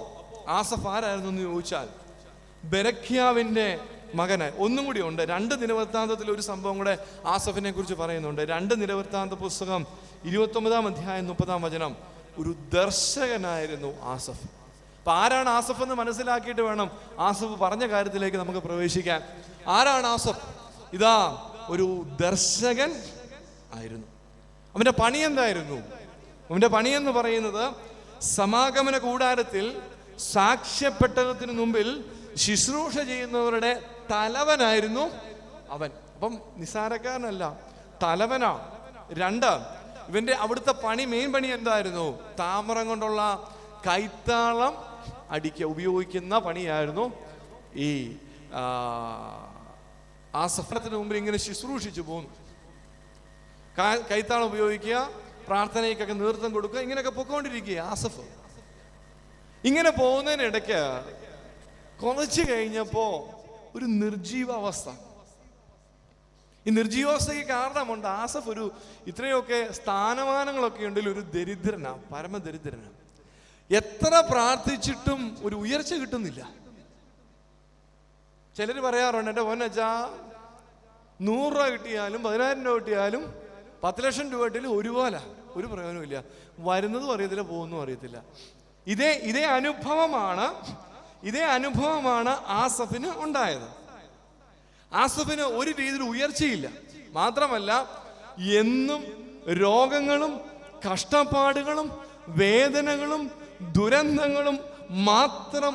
ആസഫ് ആരായിരുന്നു എന്ന് ചോദിച്ചാൽ ബെരഖ്യാവിന്റെ മകന്. ഒന്നും കൂടി ഉണ്ട്, 2 ദിനവൃത്താന്തത്തിൽ ഒരു സംഭവം കൂടെ ആസഫിനെ കുറിച്ച് പറയുന്നുണ്ട്. 2 ദിനവൃത്താന്ത പുസ്തകം 29-ാം അധ്യായം 30-ാം വചനം. ഒരു ദർശകനായിരുന്നു ആസഫ്. അപ്പൊ ആരാണ് ആസഫ് എന്ന് മനസ്സിലാക്കിയിട്ട് വേണം ആസഫ് പറഞ്ഞ കാര്യത്തിലേക്ക് നമുക്ക് പ്രവേശിക്കാൻ. ആരാണ് ആസഫ്? ഇതാ ഒരു ദർശകൻ ആയിരുന്നു. അവന്റെ പണി എന്തായിരുന്നു? അവന്റെ പണി എന്ന് പറയുന്നത് സമാഗമന കൂടാരത്തിൽ സാക്ഷ്യപ്പെട്ടകത്തിന് മുമ്പിൽ ശുശ്രൂഷ ചെയ്യുന്നവരുടെ തലവനായിരുന്നു അവൻ. അപ്പം നിസ്സാരക്കാരനല്ല, തലവനാ. 2, ഇവന്റെ അവിടുത്തെ മെയിൻ പണി എന്തായിരുന്നു? താമരം കൊണ്ടുള്ള കൈത്താളം ഉപയോഗിക്കുന്ന പണിയായിരുന്നു ഈ ആസഫത്തിന് മുമ്പിൽ ഇങ്ങനെ ശുശ്രൂഷിച്ചു പോകുന്നു. കൈത്താളം ഉപയോഗിക്കുക, പ്രാർത്ഥനയ്ക്കൊക്കെ നേതൃത്വം കൊടുക്കുക, ഇങ്ങനെയൊക്കെ പൊക്കോണ്ടിരിക്കുക ആസഫ്. ഇങ്ങനെ പോകുന്നതിനിടയ്ക്ക് കുറച്ച് കഴിഞ്ഞപ്പോ ഒരു നിർജീവാവസ്ഥ. ഈ നിർജീവാവസ്ഥയ്ക്ക് കാരണമുണ്ട്. ആസഫ് ഇത്രയൊക്കെ സ്ഥാനമാനങ്ങളൊക്കെ ഉണ്ടെങ്കിൽ ഒരു ദരിദ്രനാ, പരമദരിദ്രനാ. എത്ര പ്രാർത്ഥിച്ചിട്ടും ഒരു ഉയർച്ച കിട്ടുന്നില്ല. ചിലർ പറയാറുണ്ട്, എൻ്റെ പൊന്നച്ചാ 100 രൂപ കിട്ടിയാലും 10,000 രൂപ കിട്ടിയാലും 10 ലക്ഷം രൂപ കിട്ടിയാലും ഒരുപോലെ ഒരു പ്രയോജനമില്ല. വരുന്നതും അറിയത്തില്ല, പോകുന്നതും അറിയത്തില്ല. ഇതേ അനുഭവമാണ് ആസഫിന് ഉണ്ടായത്. ആസഫിന് ഒരു രീതിയിൽ ഉയർച്ചയില്ല. മാത്രമല്ല എന്നും രോഗങ്ങളും കഷ്ടപ്പാടുകളും വേദനകളും ദുരന്തങ്ങളും മാത്രം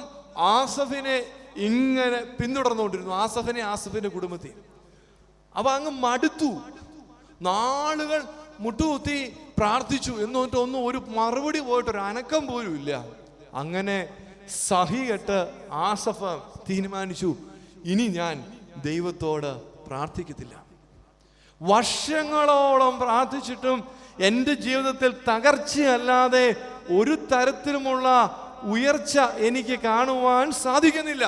ആസഫിനെ ഇങ്ങനെ പിന്തുടർന്നുകൊണ്ടിരുന്നു. ആസഫിന്റെ കുടുംബത്തെ. അപ്പൊ അങ്ങ് മടുത്തു. നാളുകൾ മുട്ടുകുത്തി പ്രാർത്ഥിച്ചു, എന്നിട്ടൊന്നും ഒരു മറുപടി പോയിട്ടൊരു അനക്കം പോലും ഇല്ല. അങ്ങനെ സഹികെട്ട് ആസഫ് തീരുമാനിച്ചു, ഇനി ഞാൻ ദൈവത്തോട് പ്രാർത്ഥിക്കത്തില്ല. വർഷങ്ങളോളം പ്രാർത്ഥിച്ചിട്ടും എൻ്റെ ജീവിതത്തിൽ തകർച്ചയല്ലാതെ ഒരു തരത്തിലുമുള്ള ഉയർച്ച എനിക്ക് കാണുവാൻ സാധിക്കുന്നില്ല.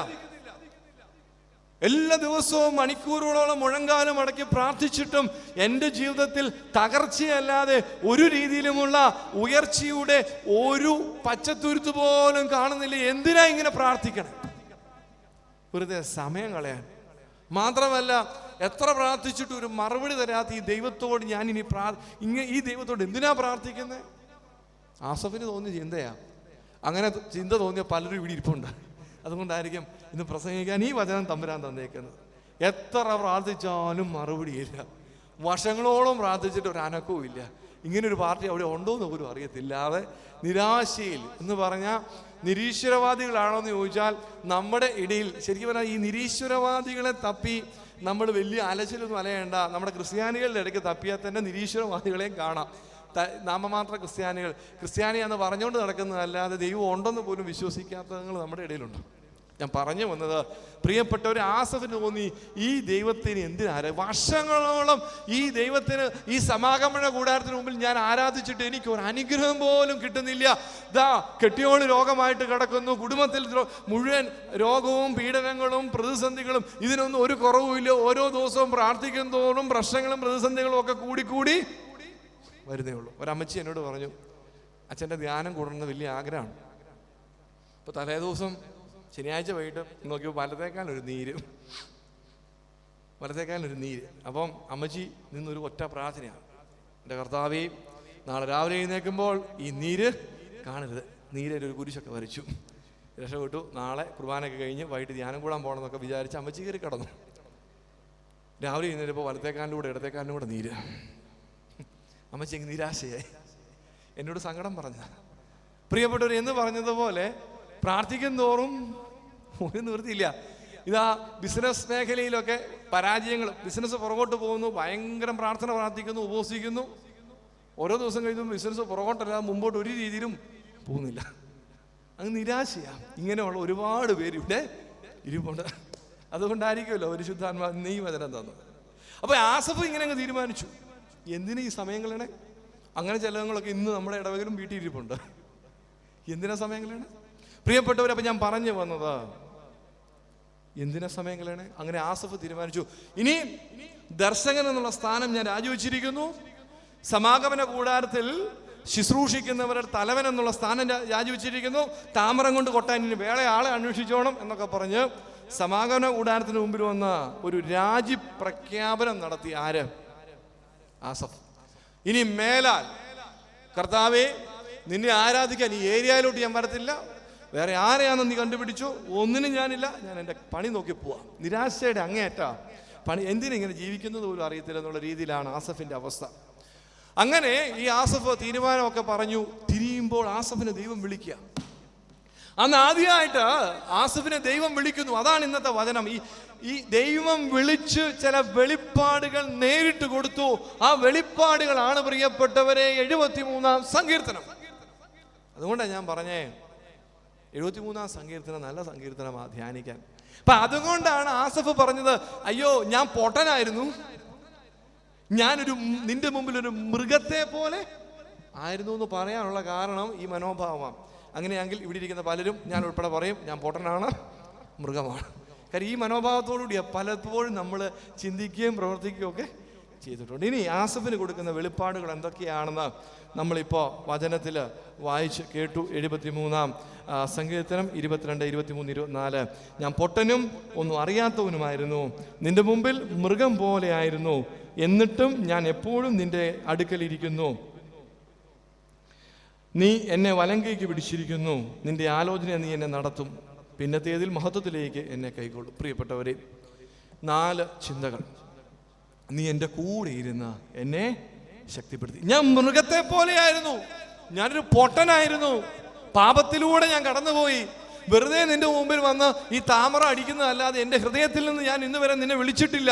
എല്ലാ ദിവസവും മണിക്കൂറുകളോളം മുഴങ്കാലം അടക്കി പ്രാർത്ഥിച്ചിട്ടും എൻ്റെ ജീവിതത്തിൽ തകർച്ചയല്ലാതെ ഒരു രീതിയിലുമുള്ള ഉയർച്ചയുടെ ഒരു പച്ചത്തുരുത്ത് പോലും കാണുന്നില്ല. എന്തിനാ ഇങ്ങനെ പ്രാർത്ഥിക്കണം? വെറുതെ സമയം കളയാൻ. മാത്രമല്ല എത്ര പ്രാർത്ഥിച്ചിട്ട് ഒരു മറുപടി തരാത്ത ഈ ദൈവത്തോട് ഞാൻ ഇനി ഈ ദൈവത്തോട് എന്തിനാ പ്രാർത്ഥിക്കുന്നത്? ആസഫിന് തോന്നിയ ചിന്തയാ. അങ്ങനെ ചിന്ത തോന്നിയ പലരും ഇവിടെ ഇരിപ്പുണ്ട്. അതുകൊണ്ടായിരിക്കും ഇന്ന് പ്രസംഗിക്കാൻ ഈ വചനം തമ്പുരാൻ തന്നേക്കുന്നത്. എത്ര പ്രാർത്ഥിച്ചാലും മറുപടിയില്ല. വർഷങ്ങളോളം പ്രാർത്ഥിച്ചിട്ട് ഒരു അനക്കവും ഇല്ല. ഇങ്ങനൊരു പാർട്ടി അവിടെ ഉണ്ടോ എന്ന് പോലും അറിയത്തില്ലാതെ നിരാശയിൽ എന്ന് പറഞ്ഞാൽ നിരീശ്വരവാദികളാണോ എന്ന് ചോദിച്ചാൽ നമ്മുടെ ഇടയിൽ ശരിക്കും പറഞ്ഞാൽ ഈ നിരീശ്വരവാദികളെ തപ്പി നമ്മൾ വലിയ അലച്ചിലൊന്നും അലയേണ്ട. നമ്മുടെ ക്രിസ്ത്യാനികളുടെ ഇടയ്ക്ക് തപ്പിയാൽ തന്നെ നിരീശ്വരവാദികളെയും കാണാം. നാമമാത്ര ക്രിസ്ത്യാനിയാന്ന് പറഞ്ഞുകൊണ്ട് നടക്കുന്നതല്ലാതെ ദൈവം ഉണ്ടെന്ന് പോലും വിശ്വസിക്കാത്തങ്ങൾ നമ്മുടെ ഇടയിലുണ്ട്. ഞാൻ പറഞ്ഞു വന്നത്, പ്രിയപ്പെട്ടവർ, ആസഫിന് തോന്നി ഈ ദൈവത്തിന് എന്തിനാണ് വർഷങ്ങളോളം ഈ ദൈവത്തിന് ഈ സമാഗമന കൂടാരത്തിന് മുമ്പിൽ ഞാൻ ആരാധിച്ചിട്ട് എനിക്ക് ഒരു അനുഗ്രഹം പോലും കിട്ടുന്നില്ല. ദാ കെട്ടിയോള് രോഗമായിട്ട് കിടക്കുന്നു, കുടുംബത്തിൽ മുഴുവൻ രോഗവും പീഡനങ്ങളും പ്രതിസന്ധികളും, ഇതിനൊന്നും ഒരു കുറവുമില്ല. ഓരോ ദിവസവും പ്രാർത്ഥിക്കും തോറും പ്രശ്നങ്ങളും പ്രതിസന്ധികളും ഒക്കെ കൂടിക്കൂടി വരുന്നേ ഉള്ളൂ. ഒരമ്മച്ചി എന്നോട് പറഞ്ഞു, അച്ഛൻ്റെ ധ്യാനം കൂടണമെന്ന് വലിയ ആഗ്രഹമാണ്. ഇപ്പോൾ തലേ ദിവസം ശനിയാഴ്ച വൈകിട്ട് നോക്കിയപ്പോൾ വലത്തേക്കാലൊരു നീര്. അപ്പം അമ്മച്ചി നിന്നൊരു ഒറ്റ പ്രാർത്ഥനയാണ്, എൻ്റെ കർത്താവേ, നാളെ രാവിലെ എഴുന്നേൽക്കുമ്പോൾ ഈ നീര് കാണരുത്. നീരൊരു കുരിശൊക്കെ വരച്ചു, രക്ഷപ്പെട്ടു. നാളെ കുർബാനയൊക്കെ കഴിഞ്ഞ് വൈകിട്ട് ധ്യാനം കൂടാൻ പോകണമെന്നൊക്കെ വിചാരിച്ച് അമ്മച്ചി കയറി കിടന്നു. രാവിലെ എഴുന്നേറ്റപ്പോൾ വലത്തേക്കാലിലൂടെ ഇടത്തേക്കാലിലൂടെ നീര്. അമ്മച്ചി എനിക്ക് നിരാശയായി, എന്നോട് സങ്കടം പറഞ്ഞ. പ്രിയപ്പെട്ടവർ, എന്ന് പറഞ്ഞതുപോലെ പ്രാർത്ഥിക്കും തോറും ഒരു നിവൃത്തിയില്ല. ഇതാ ബിസിനസ് മേഖലയിലൊക്കെ പരാജയങ്ങൾ, ബിസിനസ് പുറകോട്ട് പോകുന്നു, ഭയങ്കര പ്രാർത്ഥിക്കുന്നു, ഉപവസിക്കുന്നു. ഓരോ ദിവസം കഴിയുമ്പോൾ ബിസിനസ് പുറകോട്ടല്ല, മുമ്പോട്ട് ഒരു രീതിയിലും പോകുന്നില്ല. അങ്ങ് നിരാശയാണ്. ഇങ്ങനെയുള്ള ഒരുപാട് പേര് ഇവിടെ ഇരിപ്പുണ്ട്. അതുകൊണ്ടായിരിക്കുമല്ലോ ഒരു ശുദ്ധാത്മാ ഈ വചനം തന്നത്. അപ്പോൾ ആസഫ് ഇങ്ങനെ അങ്ങ് തീരുമാനിച്ചു, എന്തിനാ ഈ സമയങ്ങളാണ്? അങ്ങനെ ചിലങ്ങളൊക്കെ ഇന്ന് നമ്മുടെ ഇടവകയിലും വീട്ടിൽ ഇരിപ്പുണ്ട്. എന്തിനാ സമയങ്ങളാണ് പ്രിയപ്പെട്ടവർ? അപ്പം ഞാൻ പറഞ്ഞു വന്നത്, എന്തിനാ സമയങ്ങളാണ്? അങ്ങനെ ആസഫ് തീരുമാനിച്ചു, ഇനി ദർശകൻ എന്നുള്ള സ്ഥാനം ഞാൻ രാജിവെച്ചിരിക്കുന്നു. സമാഗമന കൂടാരത്തിൽ ശുശ്രൂഷിക്കുന്നവരുടെ തലവൻ എന്നുള്ള സ്ഥാനം രാജിവെച്ചിരിക്കുന്നു. താമരം കൊണ്ട് കൊട്ടാൻ ഇനി വേറെ ആളെ അന്വേഷിച്ചോണം എന്നൊക്കെ പറഞ്ഞ് സമാഗമന കൂടാരത്തിന് മുമ്പിൽ വന്ന ഒരു രാജി പ്രഖ്യാപനം നടത്തി. ആര്? ആസഫ്. ഇനി മേലാൽ കർത്താവേ, നിന്നെ ആരാധിക്കാൻ ഈ ഏരിയയിലോട്ട് ഞാൻ വരത്തില്ല. വേറെ ആരെയാണെന്ന് നീ കണ്ടുപിടിച്ചു, ഒന്നിനും ഞാനില്ല, ഞാൻ എൻ്റെ പണി നോക്കി പോവാം. നിരാശയുടെ അങ്ങേയറ്റാ പണി. എന്തിനിങ്ങനെ ജീവിക്കുന്നത് പോലും അറിയത്തില്ല എന്നുള്ള രീതിയിലാണ് ആസഫിൻ്റെ അവസ്ഥ. അങ്ങനെ ഈ ആസഫ് തീരുമാനമൊക്കെ പറഞ്ഞു. തിരിയുമ്പോൾ ആസഫിനെ ദൈവം വിളിക്കുക. അന്ന് ആദ്യമായിട്ട് ആസഫിനെ ദൈവം വിളിക്കുന്നു. അതാണ് ഇന്നത്തെ വചനം. ഈ ദൈവം വിളിച്ച് ചില വെളിപ്പാടുകൾ നേരിട്ട് കൊടുത്തു. ആ വെളിപ്പാടുകളാണ് പ്രിയപ്പെട്ടവരെ 73-ാം സങ്കീർത്തനം. അതുകൊണ്ടാണ് ഞാൻ പറഞ്ഞേ, 73-ാം സങ്കീർത്തനം നല്ല സങ്കീർത്തനമാണ് ധ്യാനിക്കാൻ. അപ്പൊ അതുകൊണ്ടാണ് ആസഫ് പറഞ്ഞത്, അയ്യോ ഞാൻ പൊട്ടനായിരുന്നു, നിന്റെ മുമ്പിൽ ഒരു മൃഗത്തെ പോലെ ആയിരുന്നു എന്ന് പറയാനുള്ള കാരണം ഈ മനോഭാവമാണ്. അങ്ങനെയെങ്കിൽ ഇവിടെ ഇരിക്കുന്ന പലരും, ഞാൻ ഉൾപ്പെടെ പറയും, ഞാൻ പൊട്ടനാണ്, മൃഗമാണ്. കാര്യം ഈ മനോഭാവത്തോടുകൂടിയ പലപ്പോഴും നമ്മൾ ചിന്തിക്കുകയും പ്രവർത്തിക്കുകയും ഒക്കെ ചെയ്തിട്ടുണ്ട്. ഇനി ആസഫിന് കൊടുക്കുന്ന വെളിപ്പാടുകൾ എന്തൊക്കെയാണെന്ന് നമ്മളിപ്പോൾ വചനത്തിൽ വായിച്ച് കേട്ടു. 73-ാം സങ്കീർത്തനം 22, 23, 24. ഞാൻ പൊട്ടനും ഒന്നും അറിയാത്തവനുമായിരുന്നു, നിന്റെ മുമ്പിൽ മൃഗം പോലെ ആയിരുന്നു, എന്നിട്ടും ഞാൻ എപ്പോഴും നിന്റെ അടുക്കലിരിക്കുന്നു. നീ എന്നെ വലങ്കയ്ക്ക് പിടിച്ചിരിക്കുന്നു, നിന്റെ ആലോചന നീ എന്നെ നടത്തും, പിന്നത്തേതിൽ മഹത്വത്തിലേക്ക് എന്നെ കൈകൊള്ളും. പ്രിയപ്പെട്ടവരെ, 4 ചിന്തകൾ. നീ എൻ്റെ കൂടെ ഇരുന്ന് എന്നെ ശക്തിപ്പെടുത്തി. ഞാൻ മൃഗത്തെ പോലെയായിരുന്നു, ഞാനൊരു പൊട്ടനായിരുന്നു, പാപത്തിലൂടെ ഞാൻ കടന്നുപോയി. വെറുതെ നിന്റെ മുമ്പിൽ വന്ന് ഈ താമര അടിക്കുന്നതല്ലാതെ എൻ്റെ ഹൃദയത്തിൽ നിന്ന് ഞാൻ ഇന്ന് വരെ നിന്നെ വിളിച്ചിട്ടില്ല.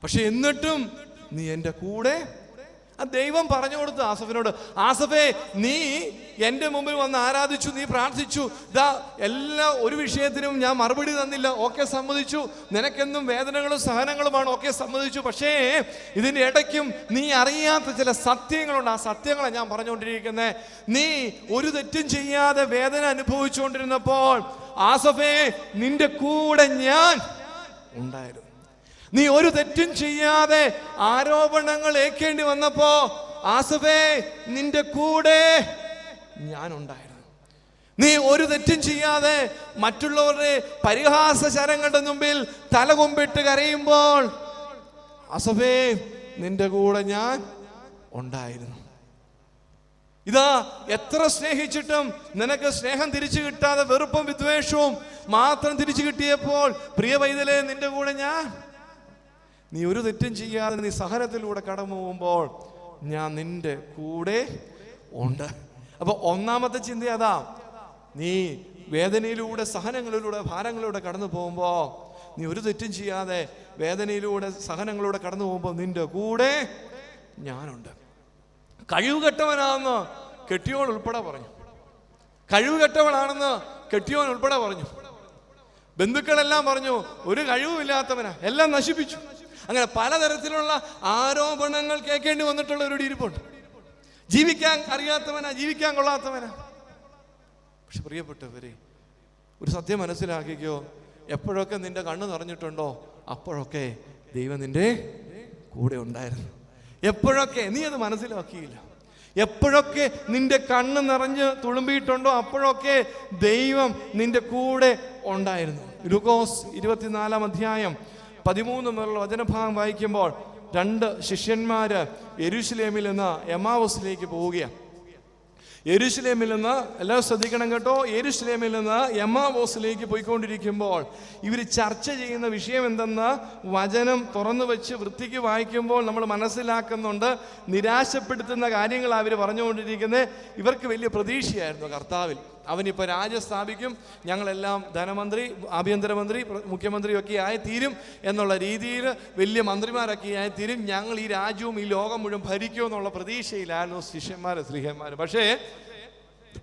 പക്ഷെ എന്നിട്ടും നീ എൻ്റെ കൂടെ. ആ ദൈവം പറഞ്ഞു കൊടുത്തു ആസഫിനോട്, ആസഫേ, നീ എൻ്റെ മുമ്പിൽ വന്ന് ആരാധിച്ചു, നീ പ്രാർത്ഥിച്ചു, ഇതാ എല്ലാ ഒരു വിഷയത്തിനും ഞാൻ മറുപടി തന്നില്ല, ഓക്കെ സമ്മതിച്ചു. നിനക്കെന്നും വേദനകളും സഹനങ്ങളുമാണ്, ഓക്കെ സമ്മതിച്ചു. പക്ഷേ ഇതിൻ്റെ ഇടയ്ക്കും നീ അറിയാത്ത ചില സത്യങ്ങളുണ്ട്. ആ സത്യങ്ങളെ ഞാൻ പറഞ്ഞുകൊണ്ടിരിക്കുന്നത്. നീ ഒരു തെറ്റും ചെയ്യാതെ വേദന അനുഭവിച്ചുകൊണ്ടിരുന്നപ്പോൾ ആസഫേ, നിന്റെ കൂടെ ഞാൻ ഉണ്ടായിരുന്നു. നീ ഒരു തെറ്റും ചെയ്യാതെ ആരോപണങ്ങൾ ഏൽക്കേണ്ടി വന്നപ്പോ ആസഫേ, നിന്റെ കൂടെ ഞാനുണ്ടായിരുന്നു. നീ ഒരു തെറ്റും ചെയ്യാതെ മറ്റുള്ളവരുടെ പരിഹാസശരങ്ങളുടെ മുമ്പിൽ തലകൊമ്പിട്ട് കരയുമ്പോൾ ആസഫേ, നിന്റെ കൂടെ ഞാൻ ഉണ്ടായിരുന്നു. ഇതാ എത്ര സ്നേഹിച്ചിട്ടും നിനക്ക് സ്നേഹം തിരിച്ചു കിട്ടാതെ വെറുപ്പും വിദ്വേഷവും മാത്രം തിരിച്ചു കിട്ടിയപ്പോൾ പ്രിയ പൈതലേ, നിന്റെ കൂടെ ഞാൻ. നീ ഒരു തെറ്റും ചെയ്യാതെ നീ സഹനത്തിലൂടെ കടന്നു പോകുമ്പോൾ ഞാൻ നിന്റെ കൂടെ ഉണ്ട്. അപ്പൊ ഒന്നാമത്തെ ചിന്ത അതാ, നീ വേദനയിലൂടെ സഹനങ്ങളിലൂടെ ഭാരങ്ങളിലൂടെ കടന്നു പോകുമ്പോൾ, നീ ഒരു തെറ്റും ചെയ്യാതെ വേദനയിലൂടെ സഹനങ്ങളിലൂടെ കടന്നു പോകുമ്പോൾ നിന്റെ കൂടെ ഞാനുണ്ട്. കഴിവുകെട്ടവനാണെന്ന് കെട്ടിയോൻ ഉൾപ്പെടെ പറഞ്ഞു. കഴിവുകെട്ടവനാണെന്ന് കെട്ടിയോൻ ഉൾപ്പെടെ പറഞ്ഞു. ബന്ധുക്കളെല്ലാം പറഞ്ഞു ഒരു കഴിവുമില്ലാത്തവനാ, എല്ലാം നശിപ്പിച്ചു. അങ്ങനെ പലതരത്തിലുള്ള ആരോപണങ്ങൾ കേൾക്കേണ്ടി വന്നിട്ടുള്ള ഒരു ഇരിപ്പുണ്ട്. ജീവിക്കാൻ അറിയാത്തവനാ, ജീവിക്കാൻ കൊള്ളാത്തവനാ. പക്ഷെ പ്രിയപ്പെട്ടവരെ, ഒരു സത്യം മനസ്സിലാക്കിക്കോ, എപ്പോഴൊക്കെ നിന്റെ കണ്ണ് നിറഞ്ഞിട്ടുണ്ടോ അപ്പോഴൊക്കെ ദൈവം നിന്റെ കൂടെ ഉണ്ടായിരുന്നു. എപ്പോഴൊക്കെ നീ അത് മനസ്സിലാക്കിയില്ല, എപ്പോഴൊക്കെ നിന്റെ കണ്ണ് നിറഞ്ഞ് തുളുമ്പിയിട്ടുണ്ടോ അപ്പോഴൊക്കെ ദൈവം നിന്റെ കൂടെ ഉണ്ടായിരുന്നു. ലൂക്കോസ് 24 അധ്യായം 13 മുതലുള്ള വചനഭാഗം വായിക്കുമ്പോൾ 2 ശിഷ്യന്മാര് യെരൂശലേമിൽ നിന്ന് എമ്മാവൂസിലേക്ക് പോവുകയാണ്. യെരൂശലേമിൽ നിന്ന്, എല്ലാവരും ശ്രദ്ധിക്കണം കേട്ടോ, യെരൂശലേമിൽ നിന്ന് എമ്മാവൂസിലേക്ക് പോയിക്കൊണ്ടിരിക്കുമ്പോൾ ഇവർ ചർച്ച ചെയ്യുന്ന വിഷയം എന്തെന്ന് വചനം തുറന്നു വെച്ച് വൃത്തിക്ക് വായിക്കുമ്പോൾ നമ്മൾ മനസ്സിലാക്കുന്നുണ്ട്. നിരാശപ്പെടുത്തുന്ന കാര്യങ്ങളാണ് അവർ പറഞ്ഞുകൊണ്ടിരിക്കുന്നത്. ഇവർക്ക് വലിയ പ്രതീക്ഷയായിരുന്നു കർത്താവിൽ. അവനിപ്പോൾ രാജ്യം സ്ഥാപിക്കും, ഞങ്ങളെല്ലാം ധനമന്ത്രി, ആഭ്യന്തരമന്ത്രി, മുഖ്യമന്ത്രിയൊക്കെ ആയിത്തീരും എന്നുള്ള രീതിയിൽ വലിയ മന്ത്രിമാരൊക്കെ ആയിത്തീരും, ഞങ്ങൾ ഈ രാജ്യവും ഈ ലോകം മുഴുവൻ ഭരിക്കുമെന്നുള്ള പ്രതീക്ഷയിലായിരുന്നു സ്ത്രീഹന്മാർ. പക്ഷേ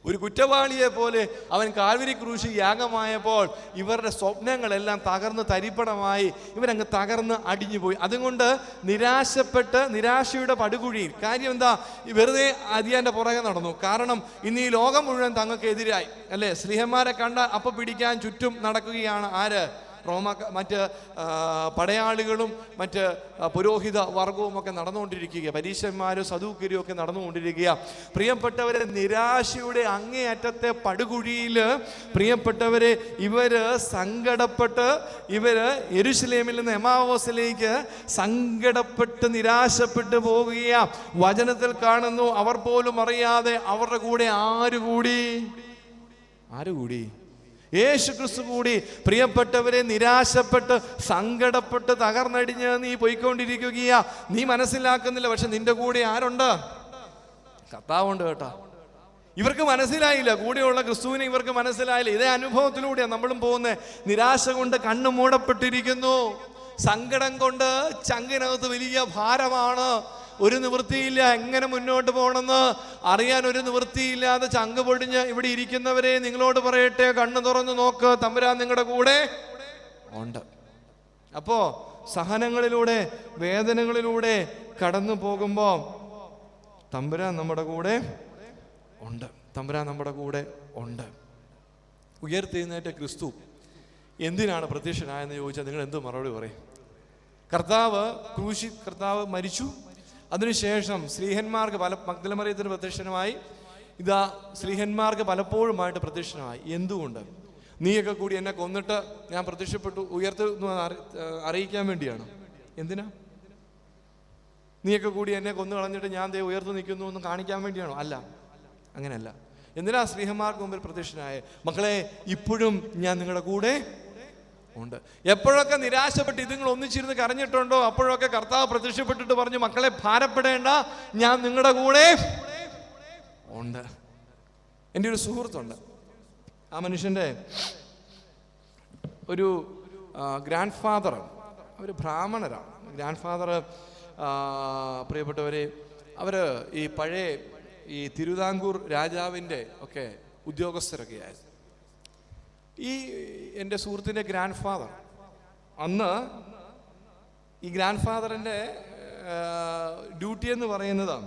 ഒരു കുറ്റവാളിയെ പോലെ അവൻ കാൽവരി ക്രൂശിൽ യാഗമായപ്പോൾ ഇവരുടെ സ്വപ്നങ്ങളെല്ലാം തകർന്ന് തരിപ്പണമായി, ഇവരങ്ങ് തകർന്ന് അടിഞ്ഞുപോയി. അതുകൊണ്ട് നിരാശപ്പെട്ട് നിരാശയുടെ പടുകുഴിയിൽ, കാര്യം എന്താ, വെറുതെ അതിയാൻ്റെ പുറകെ നടന്നു. കാരണം ഇന്ന് ഈ ലോകം മുഴുവൻ തങ്ങൾക്ക് എതിരായി അല്ലേ. സ്ത്രീഹന്മാരെ കണ്ട അപ്പം പിടിക്കാൻ ചുറ്റും നടക്കുകയാണ് ആര്? മറ്റ് പടയാളികളും മറ്റ് പുരോഹിത വർഗവും ഒക്കെ നടന്നുകൊണ്ടിരിക്കുക, പരീശന്മാരും സദൂക്യരും ഒക്കെ നടന്നുകൊണ്ടിരിക്കുക. പ്രിയപ്പെട്ടവരെ, നിരാശയുടെ അങ്ങേയറ്റത്തെ പടുകുഴിയിൽ പ്രിയപ്പെട്ടവരെ ഇവര് സങ്കടപ്പെട്ട്, ഇവര് യെരൂശലേമിൽ നിന്ന് എമ്മാവൂസിലേക്ക് സങ്കടപ്പെട്ട് നിരാശപ്പെട്ട് പോകുക. വചനത്തിൽ കാണുന്നു, അവർ പോലും അറിയാതെ അവരുടെ കൂടെ ആരുകൂടി? യേശു ക്രിസ്തു കൂടി. പ്രിയപ്പെട്ടവരെ, നിരാശപ്പെട്ട് സങ്കടപ്പെട്ട് തകർന്നടിഞ്ഞ് നീ പോയിക്കൊണ്ടിരിക്കുകയാ. നീ മനസ്സിലാക്കുന്നില്ല, പക്ഷെ നിന്റെ കൂടെ ആരുണ്ട്? കർത്താവുണ്ട് കേട്ടോ. ഇവർക്ക് മനസ്സിലായില്ല, കൂടെയുള്ള ക്രിസ്തുവിനെ ഇവർക്ക് മനസ്സിലായില്ല. ഇതേ അനുഭവത്തിലൂടെയാണ് നമ്മളും പോകുന്നത്. നിരാശ കൊണ്ട് കണ്ണ് മൂടപ്പെട്ടിരിക്കുന്നു, സങ്കടം കൊണ്ട് ചങ്കിനകത്ത് വലിയ ഭാരമാണ്, ഒരു നിവൃത്തിയില്ല, എങ്ങനെ മുന്നോട്ട് പോകണമെന്ന് അറിയാൻ ഒരു നിവൃത്തിയില്ലാതെ ചങ്ക് പൊടിഞ്ഞ് ഇവിടെ ഇരിക്കുന്നവരെ നിങ്ങളോട് പറയട്ടെ, കണ്ണ് തുറന്നു നോക്ക്, തമ്പുരാൻ നിങ്ങളുടെ കൂടെ ഉണ്ട്. അപ്പോ സഹനങ്ങളിലൂടെ വേദനകളിലൂടെ കടന്നു പോകുമ്പോൾ തമ്പുരാൻ നമ്മുടെ കൂടെ ഉണ്ട്, തമ്പുരാൻ നമ്മുടെ കൂടെ ഉണ്ട്. ഉയർത്തെഴുന്നേറ്റ ക്രിസ്തു എന്തിനാണ് പ്രത്യക്ഷനായെന്ന് ചോദിച്ചാൽ നിങ്ങൾ എന്ത് മറുപടി പറയും? കർത്താവ് മരിച്ചു, അതിനുശേഷം സ്ത്രീഹന്മാർക്ക് മഗ്ദലമറിയത്തിന് പ്രത്യക്ഷനമായി. ഇതാ സ്ത്രീഹന്മാർക്ക് പലപ്പോഴുമായിട്ട് പ്രത്യക്ഷനമായി. എന്തുകൊണ്ട്? നീയൊക്കെ കൂടി എന്നെ കൊന്നിട്ട് ഞാൻ പ്രത്യക്ഷപ്പെട്ടു ഉയർത്തു അറിയിക്കാൻ വേണ്ടിയാണ്. എന്തിനാ? നീയൊക്കെ കൂടി എന്നെ കൊന്നു കളഞ്ഞിട്ട് ഞാൻ ദേ ഉയർത്തു നിൽക്കുന്നു എന്ന് കാണിക്കാൻ വേണ്ടിയാണോ? അല്ല, അങ്ങനെയല്ല. എന്തിനാ സ്ത്രീഹന്മാർക്ക് മുമ്പിൽ പ്രത്യക്ഷനായ? മക്കളെ, ഇപ്പോഴും ഞാൻ നിങ്ങളുടെ കൂടെ ഉണ്ട്. എപ്പോഴൊക്കെ നിരാശപ്പെട്ട് ഇതുങ്ങൾ ഒന്നിച്ചിരുന്ന് കരഞ്ഞിട്ടുണ്ടോ അപ്പോഴൊക്കെ കർത്താവ് പ്രത്യക്ഷപ്പെട്ടിട്ട് പറഞ്ഞു, മക്കളെ ഭാരപ്പെടേണ്ട, ഞാൻ നിങ്ങളുടെ കൂടെ ഉണ്ട്. എൻ്റെ ഒരു സുഹൃത്തുണ്ട്, ആ മനുഷ്യൻ്റെ ഒരു ഗ്രാൻഡ് ഫാദർ, അവർ ബ്രാഹ്മണരാണ്. ഗ്രാൻഡ് ഫാദർ പ്രിയപ്പെട്ടവരെ, അവർ ഈ പഴയ ഈ തിരുവിതാംകൂർ രാജാവിൻ്റെ ഒക്കെ ഉദ്യോഗസ്ഥരൊക്കെ ആയിരുന്നു. ഈ എൻ്റെ സുഹൃത്തിൻ്റെ ഗ്രാൻഡ് ഫാദർ, അന്ന് ഈ ഗ്രാൻഡ് ഫാദറിൻ്റെ ഡ്യൂട്ടി എന്ന് പറയുന്നത്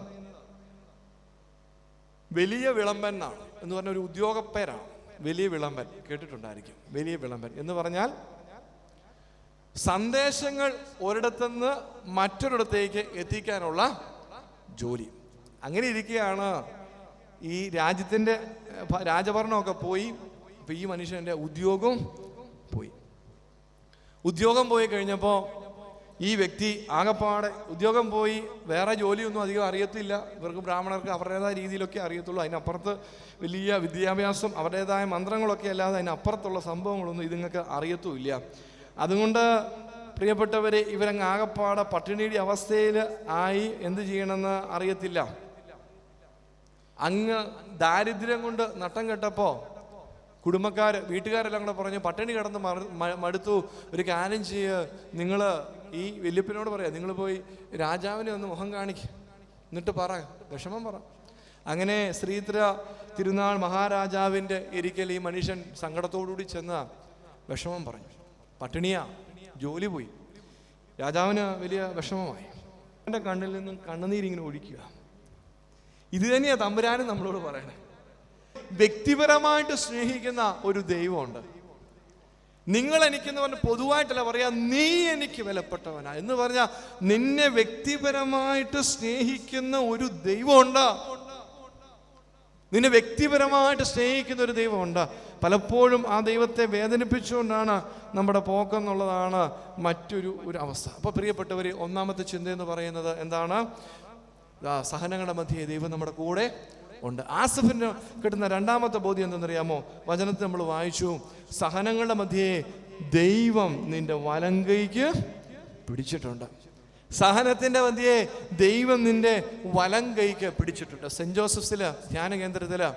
വലിയ വിളമ്പൻ എന്ന് പറഞ്ഞ ഒരു ഉദ്യോഗപ്പേരാണ്. വലിയ വിളമ്പൻ കേട്ടിട്ടുണ്ടായിരിക്കും. വലിയ വിളമ്പൻ എന്ന് പറഞ്ഞാൽ സന്ദേശങ്ങൾ ഒരിടത്തുനിന്ന് മറ്റൊരിടത്തേക്ക് എത്തിക്കാനുള്ള ജോലി. അങ്ങനെ ഇരിക്കുകയാണ് ഈ രാജ്യത്തിൻ്റെ രാജഭരണമൊക്കെ പോയി. ഇപ്പം ഈ മനുഷ്യൻ്റെ ഉദ്യോഗം പോയി. ഉദ്യോഗം പോയി കഴിഞ്ഞപ്പോൾ ഈ വ്യക്തി ആകപ്പാടെ ഉദ്യോഗം പോയി, വേറെ ജോലിയൊന്നും അധികം അറിയത്തില്ല. ഇവർക്ക് ബ്രാഹ്മണർക്ക് അവരുടേതായ രീതിയിലൊക്കെ അറിയത്തുള്ളൂ. അതിനപ്പുറത്ത് വലിയ വിദ്യാഭ്യാസം, അവരുടേതായ മന്ത്രങ്ങളൊക്കെ അല്ലാതെ അതിനപ്പുറത്തുള്ള സംഭവങ്ങളൊന്നും ഇതുങ്ങൾക്ക് അറിയത്തുമില്ല. അതുകൊണ്ട് പ്രിയപ്പെട്ടവരെ, ഇവരങ്ങ് ആകപ്പാടെ പട്ടിണിയുടെ അവസ്ഥയിൽ ആയി. എന്ത് ചെയ്യണമെന്ന് അറിയത്തില്ല. അങ്ങ് ദാരിദ്ര്യം കൊണ്ട് നട്ടം കെട്ടപ്പോൾ വീട്ടുകാരെല്ലാം കൂടെ പറഞ്ഞു, പട്ടിണി കിടന്ന് മടുത്തു, ഒരു കാര്യം ചെയ്യുക, നിങ്ങൾ ഈ വല്യപ്പനോട് പറയാം, നിങ്ങൾ പോയി രാജാവിനെ ഒന്ന് മുഖം കാണിക്കുക, എന്നിട്ട് പറ, വിഷമം പറ. അങ്ങനെ ശ്രീധര തിരുനാൾ മഹാരാജാവിൻ്റെ ഇരിക്കൽ ഈ മനുഷ്യൻ സങ്കടത്തോടുകൂടി ചെന്ന വിഷമം പറഞ്ഞു. പട്ടിണിയാ, ജോലി പോയി. രാജാവിന് വലിയ വിഷമമായി. എൻ്റെ കണ്ണിൽ നിന്നും കണ്ണുനീരിങ്ങനെ ഒഴിക്കുക. ഇത് തന്നെയാണ് തമ്പുരാനും നമ്മളോട് പറയണേ. വ്യക്തിപരമായിട്ട് സ്നേഹിക്കുന്ന ഒരു ദൈവമുണ്ട്. നിങ്ങൾ എനിക്കെന്ന് പറഞ്ഞ പൊതുവായിട്ടല്ല പറയാ, നീ എനിക്ക് വിലപ്പെട്ടവനാ എന്ന് പറഞ്ഞാൽ നിന്നെ വ്യക്തിപരമായിട്ട് സ്നേഹിക്കുന്ന ഒരു ദൈവമുണ്ട്. നിന്നെ വ്യക്തിപരമായിട്ട് സ്നേഹിക്കുന്ന ഒരു ദൈവമുണ്ട്. പലപ്പോഴും ആ ദൈവത്തെ വേദനിപ്പിച്ചുകൊണ്ടാണ് നമ്മുടെ പോക്കെന്നുള്ളതാണ് മറ്റൊരു അവസ്ഥ. അപ്പോൾ പ്രിയപ്പെട്ടവർ, ഒന്നാമത്തെ ചിന്ത എന്ന് പറയുന്നത് എന്താണ്? സഹനങ്ങളുടെ മധ്യേ ദൈവം നമ്മുടെ കൂടെ ഉണ്ട്. ആസഫിന് കിട്ടുന്ന രണ്ടാമത്തെ ബോധ്യം എന്തെന്നറിയാമോ? വചനത്തിൽ നമ്മൾ വായിച്ചു, സഹനങ്ങളുടെ മധ്യേ ദൈവം നിന്റെ വലങ്കൈക്ക് പിടിച്ചിട്ടുണ്ട്. സഹനത്തിന്റെ മധ്യേ ദൈവം നിന്റെ വലങ്കൈക്ക് പിടിച്ചിട്ടുണ്ട്. സെന്റ് ജോസഫ്സില് ധ്യാന കേന്ദ്രത്തില്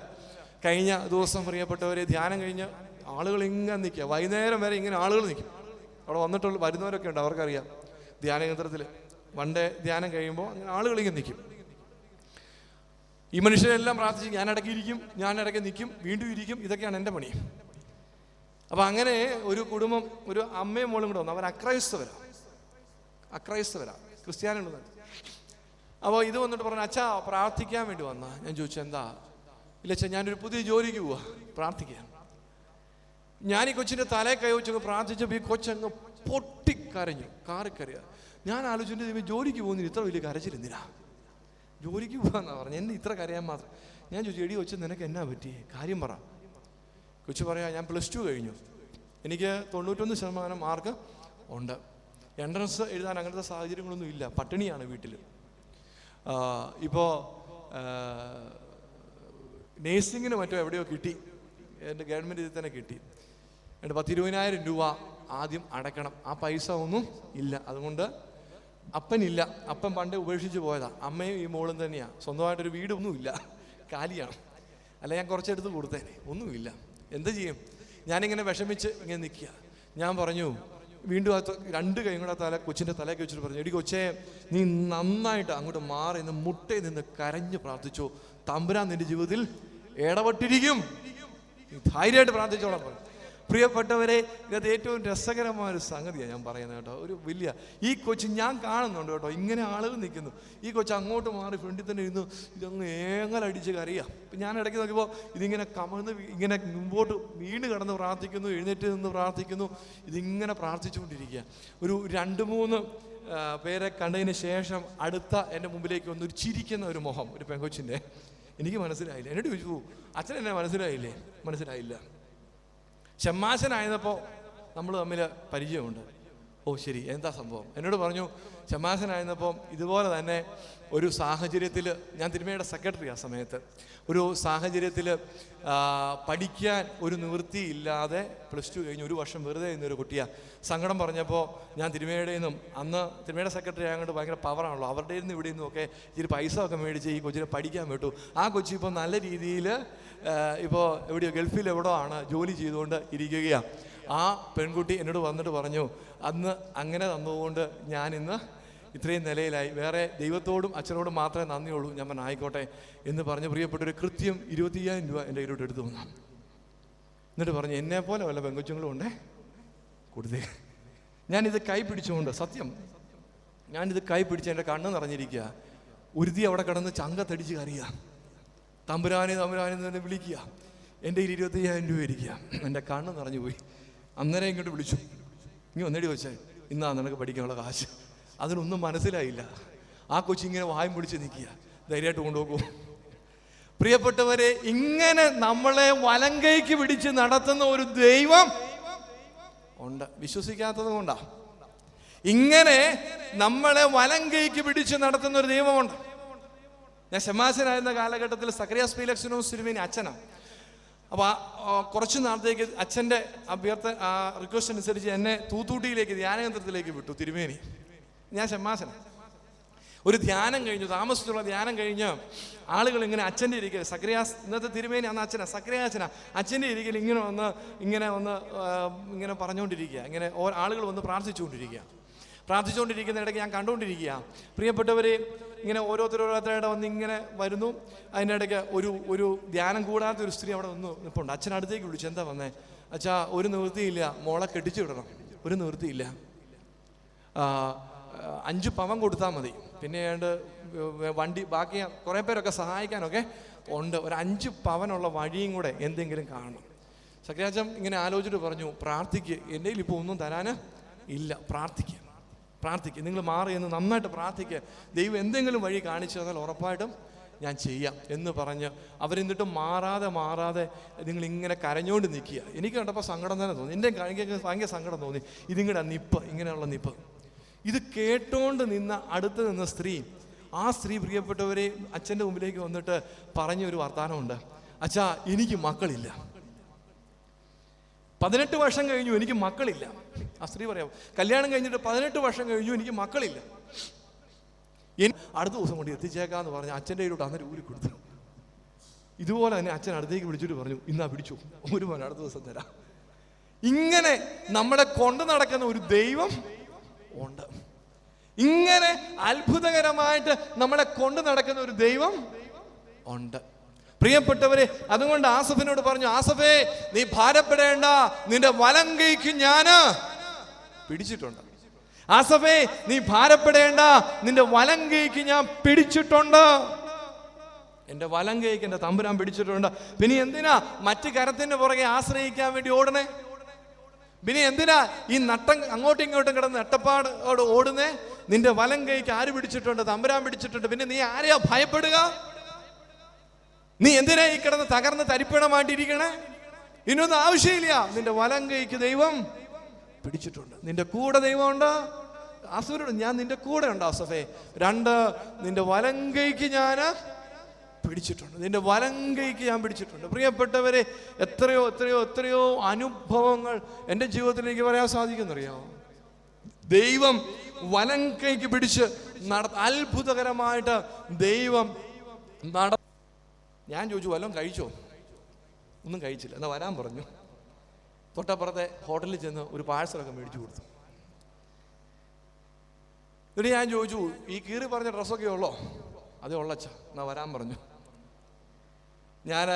കഴിഞ്ഞ ദിവസം പ്രിയപ്പെട്ടവരെ ധ്യാനം കഴിഞ്ഞ് ആളുകൾ ഇങ്ങനെ നിൽക്കുക. വൈകുന്നേരം വരെ ഇങ്ങനെ ആളുകൾ നിൽക്കും. അവിടെ വന്നിട്ടുള്ള വരുന്നവരൊക്കെ ഉണ്ട്, അവർക്കറിയാം. ധ്യാന കേന്ദ്രത്തിൽ വൺഡേ ധ്യാനം കഴിയുമ്പോൾ അങ്ങനെ ആളുകൾ ഇങ്ങനെ നിൽക്കും. ഈ മനുഷ്യരെല്ലാം പ്രാർത്ഥിച്ച് ഞാൻ ഇടയ്ക്ക് ഇരിക്കും, ഞാൻ ഇടയ്ക്ക് നിൽക്കും, വീണ്ടും ഇരിക്കും. ഇതൊക്കെയാണ് എൻ്റെ പണി. അപ്പം അങ്ങനെ ഒരു കുടുംബം, ഒരു അമ്മയും മോളും കൂടെ വന്നു. അവർ അക്രൈസ്തവരാ, ക്രിസ്ത്യാനികൾ. അപ്പോൾ ഇത് വന്നിട്ട് പറഞ്ഞു, അച്ഛാ പ്രാർത്ഥിക്കാൻ വേണ്ടി വന്നാ. ഞാൻ ചോദിച്ചു എന്താ? ഇല്ല അച്ഛാ, ഞാനൊരു പുതിയ ജോലിക്ക് പോവാ, പ്രാർത്ഥിക്കാൻ. ഞാൻ ഈ കൊച്ചിൻ്റെ തലയെ കൈ വെച്ചങ്ങ് പ്രാർത്ഥിച്ചപ്പോൾ ഈ കൊച്ചങ്ങ് പൊട്ടിക്കരഞ്ഞു, കാറിക്കരയുക. ഞാൻ ആലോചിച്ചിട്ട് ജോലിക്ക് പോകുന്നില്ല, ഇത്ര വലിയ കരച്ചിരുന്നില്ല. ജോലിക്ക് പോകാന്നാ പറഞ്ഞു, എന്നെ ഇത്ര കരയാൻ മാത്രം. ഞാൻ ചോദിച്ചു, എടി കൊച്ചു നിനക്ക് എന്നാ പറ്റിയേ, കാര്യം പറ. കൊച്ചു പറയാ, ഞാൻ +2 കഴിഞ്ഞു, എനിക്ക് 91% മാർക്ക് ഉണ്ട്. എൻട്രൻസ് എഴുതാൻ അങ്ങനത്തെ സാഹചര്യങ്ങളൊന്നും ഇല്ല, പട്ടിണിയാണ് വീട്ടിൽ. ഇപ്പോൾ നേഴ്സിങ്ങിന് മറ്റോ എവിടെയോ കിട്ടി, എൻ്റെ ഗവൺമെൻറ് ഇതിൽ തന്നെ കിട്ടി. എന്നിട്ട് 10-20,000 രൂപ ആദ്യം അടയ്ക്കണം. ആ പൈസ ഒന്നും ഇല്ല. അതുകൊണ്ട് അപ്പനില്ല, അപ്പൻ പണ്ട് ഉപേക്ഷിച്ച് പോയതാ. അമ്മയും ഈ മോളും തന്നെയാണ്. സ്വന്തമായിട്ടൊരു വീടൊന്നുമില്ല, കാലിയാണ്. അല്ല ഞാൻ കുറച്ചെടുത്ത് കൊടുത്തേനെ, ഒന്നുമില്ല. എന്ത് ചെയ്യും? ഞാനിങ്ങനെ വിഷമിച്ച് ഇങ്ങനെ നിൽക്കുക. ഞാൻ പറഞ്ഞു, വീണ്ടും ആ 2 കൈയും കൂടെ കൊച്ചിൻ്റെ തലയൊക്കെ വെച്ചിട്ട് പറഞ്ഞു, എടി കൊച്ചേ, നീ നന്നായിട്ട് അങ്ങോട്ട് മാറി നിന്ന് മുട്ടയിൽ നിന്ന് കരഞ്ഞ് പ്രാർത്ഥിച്ചോ, തമ്പുരാൻ നിന്റെ ജീവിതത്തിൽ ഇടപെട്ടിരിക്കും, നീ ധൈര്യമായിട്ട് പ്രാർത്ഥിച്ചോളാം പറഞ്ഞു. പ്രിയപ്പെട്ടവരെ, ഇത് ഏറ്റവും രസകരമായൊരു സംഗതിയാണ് ഞാൻ പറയുന്നത് കേട്ടോ. ഒരു വലിയ ഈ കൊച്ച് ഞാൻ കാണുന്നുണ്ട് കേട്ടോ, ഇങ്ങനെ ആളുകൾ നിൽക്കുന്നു. ഈ കൊച്ച് അങ്ങോട്ട് മാറി ഫ്രണ്ടിൽ തന്നെ ഇരുന്നു ഇതങ്ങ് ഏങ്ങലടിച്ച് കരയുക. ഇപ്പം ഞാൻ ഇടയ്ക്ക് നോക്കിയപ്പോൾ ഇതിങ്ങനെ കമഴ്ന്ന് ഇങ്ങനെ മുമ്പോട്ട് വീണ് കിടന്ന് പ്രാർത്ഥിക്കുന്നു, എഴുന്നേറ്റ് നിന്ന് പ്രാർത്ഥിക്കുന്നു. ഇതിങ്ങനെ പ്രാർത്ഥിച്ചുകൊണ്ടിരിക്കുക. ഒരു 2-3 പേരെ കണ്ടതിന് ശേഷം അടുത്ത എൻ്റെ മുമ്പിലേക്ക് വന്ന് ഒരു ചിരിക്കുന്ന ഒരു മുഖം, ഒരു പെങ്കൊച്ചിൻ്റെ. എനിക്ക് മനസ്സിലായില്ല. എന്നോട് ചോദിച്ചു, അച്ഛൻ എന്നെ മനസ്സിലായില്ലേ? മനസ്സിലായില്ല. ഷമ്മാശനായിരുന്നപ്പോൾ നമ്മൾ തമ്മിൽ പരിചയമുണ്ട്. ഓ ശരി, എന്താ സംഭവം? എന്നോട് പറഞ്ഞു, ഷമ്മാശനായിരുന്നപ്പോൾ ഇതുപോലെ തന്നെ ഒരു സാഹചര്യത്തിൽ, ഞാൻ തിരുമേനിയുടെ സെക്രട്ടറി ആ സമയത്ത്, ഒരു സാഹചര്യത്തിൽ പഠിക്കാൻ ഒരു നിവൃത്തിയില്ലാതെ +2 കഴിഞ്ഞ് 1 വർഷം വെറുതെ ഇരുന്നൊരു കുട്ടിയാണ്. സങ്കടം പറഞ്ഞപ്പോൾ ഞാൻ തിരുമേനിയുടെ നിന്നും, അന്ന് തിരുമേനിയുടെ സെക്രട്ടറി ആയതുകൊണ്ട് ഭയങ്കര പവറാണല്ലോ, അവരുടെ നിന്ന് ഇവിടെ നിന്നും ഒക്കെ ഇച്ചിരി പൈസ ഒക്കെ മേടിച്ച് ഈ കൊച്ചിനെ പഠിക്കാൻ വിട്ടു. ആ കൊച്ചി ഇപ്പോൾ നല്ല രീതിയിൽ ഇപ്പോൾ എവിടെയോ ഗൾഫിൽ എവിടെയോ ആണ് ജോലി ചെയ്തുകൊണ്ട് ഇരിക്കുകയാണ്. ആ പെൺകുട്ടി എന്നോട് വന്നിട്ട് പറഞ്ഞു, അന്ന് അങ്ങനെ തന്നതുകൊണ്ട് ഞാനിന്ന് ഇത്രയും നിലയിലായി, വേറെ ദൈവത്തോടും അച്ഛനോടും മാത്രമേ നന്ദിയുള്ളൂ. ഞാൻ പറഞ്ഞു ആയിക്കോട്ടെ എന്ന് പറഞ്ഞ് പ്രിയപ്പെട്ടൊരു കൃത്യം 25,000 രൂപ എൻ്റെ കയ്യിലോട്ട് എടുത്തു വന്നു. എന്നിട്ട് പറഞ്ഞു, എന്നെപ്പോലെ വല്ല പെങ്കൊച്ചുങ്ങളും ഉണ്ടേ കൊടുത്തേ. ഞാനിത് കൈ പിടിച്ചുകൊണ്ട്, സത്യം ഞാനിത് കൈ പിടിച്ച് എൻ്റെ കണ്ണ് നിറഞ്ഞിരിക്കുക. ഒരുതി അവിടെ കിടന്ന് ചങ്കത്തടിച്ച് കരയുക, തമ്പുരാനെ തമ്പുരാനെ തന്നെ വിളിക്കുക. എൻ്റെ 25,000 രൂപ ഇരിക്കുക. എൻ്റെ കണ്ണ് നിറഞ്ഞു പോയി. അന്നേരം ഇങ്ങോട്ട് വിളിച്ചു, ഇനി ഒന്നടി വെച്ചേ, ഇന്നാ നിനക്ക് പഠിക്കാനുള്ള കാശ്. അതിനൊന്നും മനസ്സിലായില്ല. ആ കൊച്ചിങ്ങനെ വായും പിടിച്ച് നിൽക്കുക, ധൈര്യമായിട്ട് കൊണ്ടുപോകും. പ്രിയപ്പെട്ടവരെ, ഇങ്ങനെ നമ്മളെ വലങ്കൈക്ക് പിടിച്ച് നടത്തുന്ന ഒരു ദൈവം ഉണ്ട്. വിശ്വസിക്കാത്തത് കൊണ്ടാ. ഇങ്ങനെ നമ്മളെ വലങ്കൈക്ക് പിടിച്ച് നടത്തുന്ന ഒരു ദൈവമുണ്ട്. ഞാൻ ഷമ്മാശനായിരുന്ന കാലഘട്ടത്തിൽ സക്കറിയാസ് പീലക്സിനോസ് തിരുമേനി അച്ഛനാണ്. അപ്പോൾ കുറച്ച് നാളത്തേക്ക് അച്ഛൻ്റെ റിക്വസ്റ്റ് അനുസരിച്ച് എന്നെ തൂത്തൂട്ടിയിലേക്ക് ധ്യാനകേന്ദ്രത്തിലേക്ക് വിട്ടു തിരുമേനി. ഞാൻ ഷമ്മാശന. ഒരു ധ്യാനം കഴിഞ്ഞു, താമസിച്ചുള്ള ധ്യാനം കഴിഞ്ഞ് ആളുകൾ ഇങ്ങനെ അച്ഛൻ്റെ ഇരിക്കൽ, സക്കറിയാസ് ഇന്നത്തെ തിരുമേനി അന്ന് അച്ഛനാ, സക്കറിയാച്ചനാ, അച്ഛൻ്റെ ഇരിക്കൽ ഇങ്ങനെ പറഞ്ഞുകൊണ്ടിരിക്കുക. ഇങ്ങനെ ആളുകൾ വന്ന് പ്രാർത്ഥിച്ചുകൊണ്ടിരിക്കുന്ന ഇടയ്ക്ക് ഞാൻ കണ്ടുകൊണ്ടിരിക്കുക. പ്രിയപ്പെട്ടവർ, ഇങ്ങനെ ഓരോരുത്തരോരുത്തരുടെ വന്ന് ഇങ്ങനെ വരുന്നു. അതിനിടയ്ക്ക് ഒരു ധ്യാനം കൂടാത്ത ഒരു സ്ത്രീ അവിടെ വന്നു നിൽപ്പുണ്ട്. അച്ഛനടുത്തേക്ക് വിളിച്ചു, എന്താ വന്നേ? അച്ഛാ ഒരു നിവൃത്തിയില്ല, മോളെ കെട്ടിച്ചു വിടണം, ഒരു നിവൃത്തിയില്ല, 5 പവൻ കൊടുത്താൽ മതി, പിന്നെ ഏതാണ്ട് വണ്ടി ബാക്കി കുറേ പേരൊക്കെ സഹായിക്കാനൊക്കെ ഉണ്ട്, ഒരു 5 പവനുള്ള വഴിയും കൂടെ എന്തെങ്കിലും കാണണം. സക്രിയാച്ചൻ ഇങ്ങനെ ആലോചിച്ചിട്ട് പറഞ്ഞു, പ്രാർത്ഥിക്ക്, എൻ്റെ കയ്യിൽ ഇപ്പോൾ ഒന്നും തരാൻ ഇല്ല, പ്രാർത്ഥിക്കുക, നിങ്ങൾ മാറി എന്ന് നന്നായിട്ട് പ്രാർത്ഥിക്കുക, ദൈവം എന്തെങ്കിലും വഴി കാണിച്ചു തന്നാൽ ഉറപ്പായിട്ടും ഞാൻ ചെയ്യാം എന്ന് പറഞ്ഞ് അവരെന്നിട്ടും മാറാതെ നിങ്ങളിങ്ങനെ കരഞ്ഞുകൊണ്ട് നിൽക്കുക. എനിക്ക് കണ്ടപ്പോൾ സങ്കടം തന്നെ തോന്നി, എൻ്റെ ഭയങ്കര സങ്കടം തോന്നി. ഇതിങ്ങടെ നിപ്പ്, ഇങ്ങനെയുള്ള നിപ്പ്. ഇത് കേട്ടോണ്ട് അടുത്ത് നിന്ന സ്ത്രീ, ആ സ്ത്രീ പ്രിയപ്പെട്ടവരെ അച്ഛൻ്റെ മുമ്പിലേക്ക് വന്നിട്ട് പറഞ്ഞൊരു വർത്താനമുണ്ട്, അച്ഛാ എനിക്ക് മക്കളില്ല, 18 വർഷം കഴിഞ്ഞു എനിക്ക് മക്കളില്ല. ആ സ്ത്രീ പറയാം, കല്യാണം കഴിഞ്ഞിട്ട് 18 വർഷം കഴിഞ്ഞു എനിക്ക് മക്കളില്ല, അടുത്ത ദിവസം കൊണ്ട് എത്തിച്ചേക്കാന്ന് പറഞ്ഞ് അച്ഛൻ്റെ കയ്യിലോട്ട് അന്നേരം ഊരി കൊടുത്തു. ഇതുപോലെ തന്നെ അച്ഛൻ അടുത്തേക്ക് വിളിച്ചിട്ട് പറഞ്ഞു, ഇന്നാ പിടിച്ചു, ഒരു മോൻ അടുത്ത ദിവസം തരാം. ഇങ്ങനെ നമ്മളെ കൊണ്ട് നടക്കുന്ന ഒരു ദൈവം ഉണ്ട്, ഇങ്ങനെ അത്ഭുതകരമായിട്ട് നമ്മളെ കൊണ്ട് നടക്കുന്ന ഒരു ദൈവം ഉണ്ട് പ്രിയപ്പെട്ടവരെ. അതുകൊണ്ട് ആസഫിനോട് പറഞ്ഞു, ആസഫേ നീ ഭാരപ്പെടേണ്ട, നിന്റെ വലം കൈക്ക് ഞാന് പിടിച്ചിട്ടുണ്ട്. ആസഫേ നീ ഭാരപ്പെടേണ്ട, നിന്റെ വലം കൈക്ക് ഞാൻ പിടിച്ചിട്ടുണ്ട്, എന്റെ വലം കൈക്ക് എന്റെ തമ്പുരാൻ പിടിച്ചിട്ടുണ്ട്. പിന്നെ എന്തിനാ മറ്റു കരത്തിന്റെ പുറകെ ആശ്രയിക്കാൻ വേണ്ടി ഓടണേ? പിന്നെ എന്തിനാ ഈ നട്ടം അങ്ങോട്ടും ഇങ്ങോട്ടും കിടന്ന് നെട്ടപ്പാടോട് ഓടുന്നേ? നിന്റെ വലം കൈക്ക് ആര് പിടിച്ചിട്ടുണ്ട്? തമ്പുരാൻ പിടിച്ചിട്ടുണ്ട്. പിന്നെ നീ ആരെയാ ഭയപ്പെടുക? നീ എന്തിനാ ഈ കിടന്ന് തകർന്ന് തരിപ്പണമായിട്ടിരിക്കണേ? ഇനൊന്നും ആവശ്യമില്ല, നിന്റെ വലം കൈക്ക് ദൈവം പിടിച്ചിട്ടുണ്ട്, നിന്റെ കൂടെ ദൈവമുണ്ട്. ആസഫിനോട്, ഞാൻ നിന്റെ കൂടെ ഉണ്ട് ആസഫേ. 2, നിന്റെ വലം കൈക്ക് ഞാൻ പിടിച്ചിട്ടുണ്ട്, നിന്റെ വലം കൈക്ക് ഞാൻ പിടിച്ചിട്ടുണ്ട്. പ്രിയപ്പെട്ടവരെ, എത്രയോ അനുഭവങ്ങൾ എൻ്റെ ജീവിതത്തിൽ എനിക്ക് പറയാൻ സാധിക്കുന്നറിയാമോ? ദൈവം വലം കൈക്ക് പിടിച്ച് അത്ഭുതകരമായിട്ട് ദൈവം ഞാൻ ചോദിച്ചു, വല്ലതും കഴിച്ചോ? ഒന്നും കഴിച്ചില്ല. എന്നാ വരാൻ പറഞ്ഞു. തൊട്ടപ്പുറത്തെ ഹോട്ടലിൽ ചെന്ന് ഒരു പാഴ്സലൊക്കെ മേടിച്ചു കൊടുത്തു. എന്നിട്ട് ഞാൻ ചോദിച്ചു, ഈ കീറി പറഞ്ഞ ഡ്രസ്സൊക്കെ ഉള്ളോ? അതേ ഉള്ളച്ച, എന്നാ വരാൻ പറഞ്ഞു. ഞാൻ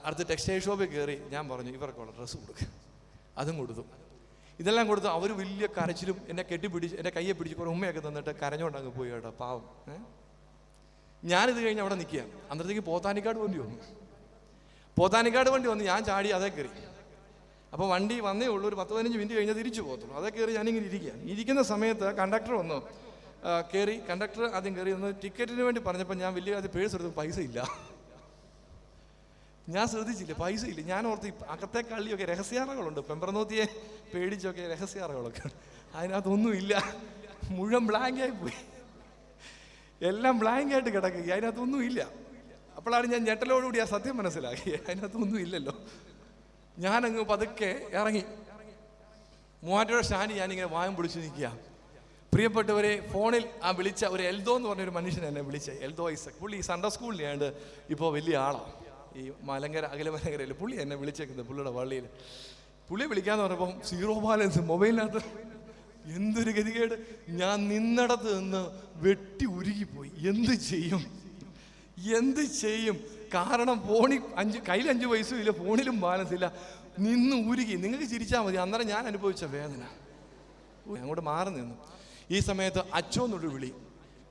അടുത്ത ടെക്സ്റ്റൈൽ ഷോപ്പിൽ കയറി ഞാൻ പറഞ്ഞു, ഇവർക്കുള്ള ഡ്രസ്സ് കൊടുക്കുക. അതും കൊടുത്തു. ഇതെല്ലാം കൊടുത്തു. അവർ വലിയ കരച്ചിലും എന്നെ കെട്ടിപ്പിടിച്ച് എൻ്റെ കയ്യെ പിടിച്ച് കുറേ ഉമ്മയൊക്കെ തന്നിട്ട് കരഞ്ഞോണ്ട് അങ്ങ് പോയി കേട്ടോ, പാവം. ഞാനിത് കഴിഞ്ഞ് അവിടെ നിൽക്കുക. അന്നേരത്തേക്ക് പോത്താനിക്കാട് വണ്ടി വന്നു. ഞാൻ ചാടി അതേ കയറി. അപ്പോൾ വണ്ടി വന്നേ ഉള്ളൂ, ഒരു 10-15 മിനിറ്റ് കഴിഞ്ഞാൽ തിരിച്ചു പോകത്തുള്ളൂ. അതേ കയറി ഞാനിങ്ങനെ ഇരിക്കുന്ന സമയത്ത് കണ്ടക്ടർ വന്നു. കണ്ടക്ടർ ആദ്യം കയറി വന്ന് ടിക്കറ്റിന് വേണ്ടി പറഞ്ഞപ്പോൾ ഞാൻ വലിയ അത് പേഴ്സ് എടുത്ത് പൈസ ഇല്ല. ഞാൻ ശ്രദ്ധിച്ചില്ല, പൈസ ഇല്ല. ഞാൻ ഓർത്ത് അകത്തെ കള്ളിയൊക്കെ രഹസ്യാറകളുണ്ട്, പെമ്പറനോത്തിയെ പേടിച്ചൊക്കെ രഹസ്യാറകളൊക്കെ, അതിനകത്തൊന്നും ഇല്ല. മുഴുവൻ ബ്ലാങ്കായി പോയി, എല്ലാം ബ്ലാങ്കായിട്ട് കിടക്കുക, അതിനകത്തൊന്നും ഇല്ല. അപ്പോഴാണ് ഞാൻ ഞെട്ടലോടുകൂടി ആ സത്യം മനസ്സിലാക്കി, അതിനകത്തൊന്നും ഇല്ലല്ലോ. ഞാനങ്ങ് പതുക്കെ ഇറങ്ങി മൂവാറ്റുപുഴ സ്റ്റാൻഡ് ഞാനിങ്ങനെ വായം പൊളിച്ച് നിൽക്കുക. പ്രിയപ്പെട്ടവരെ, ഫോണിൽ ആ വിളിച്ച ഒരു എൽദോ എന്ന് പറഞ്ഞൊരു മനുഷ്യൻ എന്നെ വിളിച്ച, എൽദോ ഐസക്. പുള്ളി സൺഡേ സ്കൂളിലാണ്ട് ഇപ്പോൾ വലിയ ആളാണ്, ഈ അഖിലമലങ്കരയിൽ. പുള്ളി എന്നെ വിളിച്ചേക്കുന്നത് പുള്ളിയുടെ പള്ളിയിൽ. പുള്ളി വിളിക്കാന്ന് പറഞ്ഞപ്പം 0 ബാലൻസ് മൊബൈലിനകത്ത്. എന്തൊരു ഗതികേട്! ഞാൻ നിന്നിടത്ത് നിന്ന് വെട്ടി ഉരുകിപ്പോയി. എന്ത് ചെയ്യും? കാരണം കയ്യിൽ 5 പൈസയും ഇല്ല, ഫോണിലും ബാലൻസ് ഇല്ല. നിന്ന് ഉരുകി. നിങ്ങൾക്ക് ചിരിച്ചാൽ മതി, അന്നേരം ഞാൻ അനുഭവിച്ച വേദന. അങ്ങോട്ട് മാറി നിന്നു. ഈ സമയത്ത് അച്ചോ എന്നൊരു വിളി.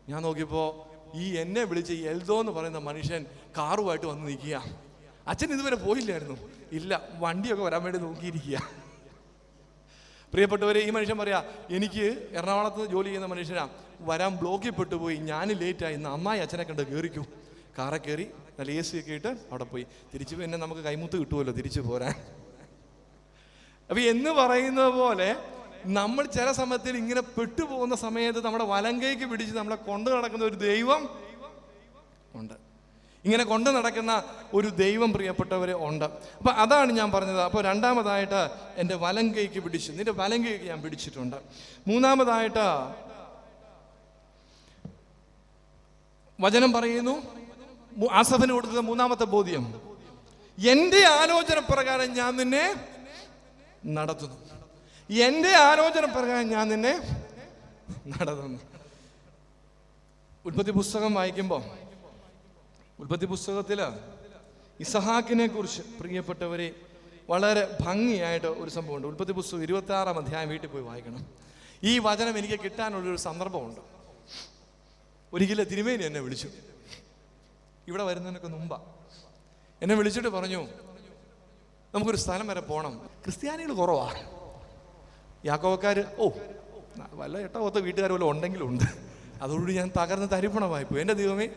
ഞാൻ നോക്കിയപ്പോൾ ഈ എന്നെ വിളിച്ച ഈ എൽദോ എന്ന് പറയുന്ന മനുഷ്യൻ കാറുമായിട്ട് വന്ന് നിൽക്കുക. അച്ഛൻ ഇതുവരെ പോയില്ലായിരുന്നു. ഇല്ല, വണ്ടിയൊക്കെ വരാൻ വേണ്ടി നോക്കിയിരിക്കുക. പ്രിയപ്പെട്ടവരെ, ഈ മനുഷ്യൻ പറയാ, എനിക്ക് എറണാകുളത്ത് ജോലി ചെയ്യുന്ന മനുഷ്യനാ, വരാൻ ബ്ലോക്കിൽ പെട്ടുപോയി, ഞാൻ ലേറ്റായി, ഇന്ന് അമ്മായി അച്ഛനെ കണ്ട് കയറിക്കൂ. കാറെ കയറി നല്ല AC ഒക്കെ ഇട്ട് അവിടെ പോയി. തിരിച്ചു പിന്നെ നമുക്ക് കൈമുത്ത് കിട്ടുമല്ലോ തിരിച്ചു പോരാൻ. അപ്പൊ എന്ന് പറയുന്നത് പോലെ നമ്മൾ ചില സമയത്തിൽ ഇങ്ങനെ പെട്ടുപോകുന്ന സമയത്ത് നമ്മുടെ വലങ്കൈക്ക് പിടിച്ച് നമ്മളെ കൊണ്ടു നടക്കുന്ന ഒരു ദൈവം ഉണ്ട്. ഇങ്ങനെ കൊണ്ടു നടക്കുന്ന ഒരു ദൈവം പ്രിയപ്പെട്ടവരെ ഉണ്ട്. അപ്പൊ അതാണ് ഞാൻ പറഞ്ഞത്. അപ്പോൾ രണ്ടാമതായിട്ട് എൻ്റെ വലങ്കൈക്ക് പിടിച്ചു, നിന്റെ വലങ്കൈക്ക് ഞാൻ പിടിച്ചിട്ടുണ്ട്. മൂന്നാമതായിട്ട് വചനം പറയുന്നു, ആസഫിന് കൊടുത്തത് മൂന്നാമത്തെ ബോധ്യം, എൻ്റെ ആലോചന പ്രകാരം ഞാൻ നിന്നെ നടത്തുന്നു. എൻ്റെ ആലോചന പ്രകാരം ഞാൻ നിന്നെ നടത്തുന്നു. ഉൽപ്പത്തി പുസ്തകം വായിക്കുമ്പോൾ ഉൽപ്പത്തി പുസ്തകത്തിൽ ഇസഹാക്കിനെ കുറിച്ച് പ്രിയപ്പെട്ടവരെ വളരെ ഭംഗിയായിട്ട് ഒരു സംഭവമുണ്ട്. ഉൽപ്പത്തി പുസ്തകം 26-ാം അധ്യായം വീട്ടിൽ പോയി വായിക്കണം. ഈ വചനം എനിക്ക് കിട്ടാനുള്ളൊരു സന്ദർഭമുണ്ട്. ഒരിക്കലും തിരുമേനി എന്നെ വിളിച്ചു, ഇവിടെ വരുന്നതിനൊക്കെ മുമ്പാ എന്നെ വിളിച്ചിട്ട് പറഞ്ഞു, നമുക്കൊരു സ്ഥലം വരെ പോകണം. ക്രിസ്ത്യാനികൾ കുറവാ, യാക്കോബക്കാർ വല്ല 8-10 വീട്ടുകാർ വല്ലതും ഉണ്ടെങ്കിലും ഉണ്ട്. അതോടുകൂടി ഞാൻ തകർന്ന് തരിപ്പണമായിപ്പോയി. എൻ്റെ ദൈവമേ,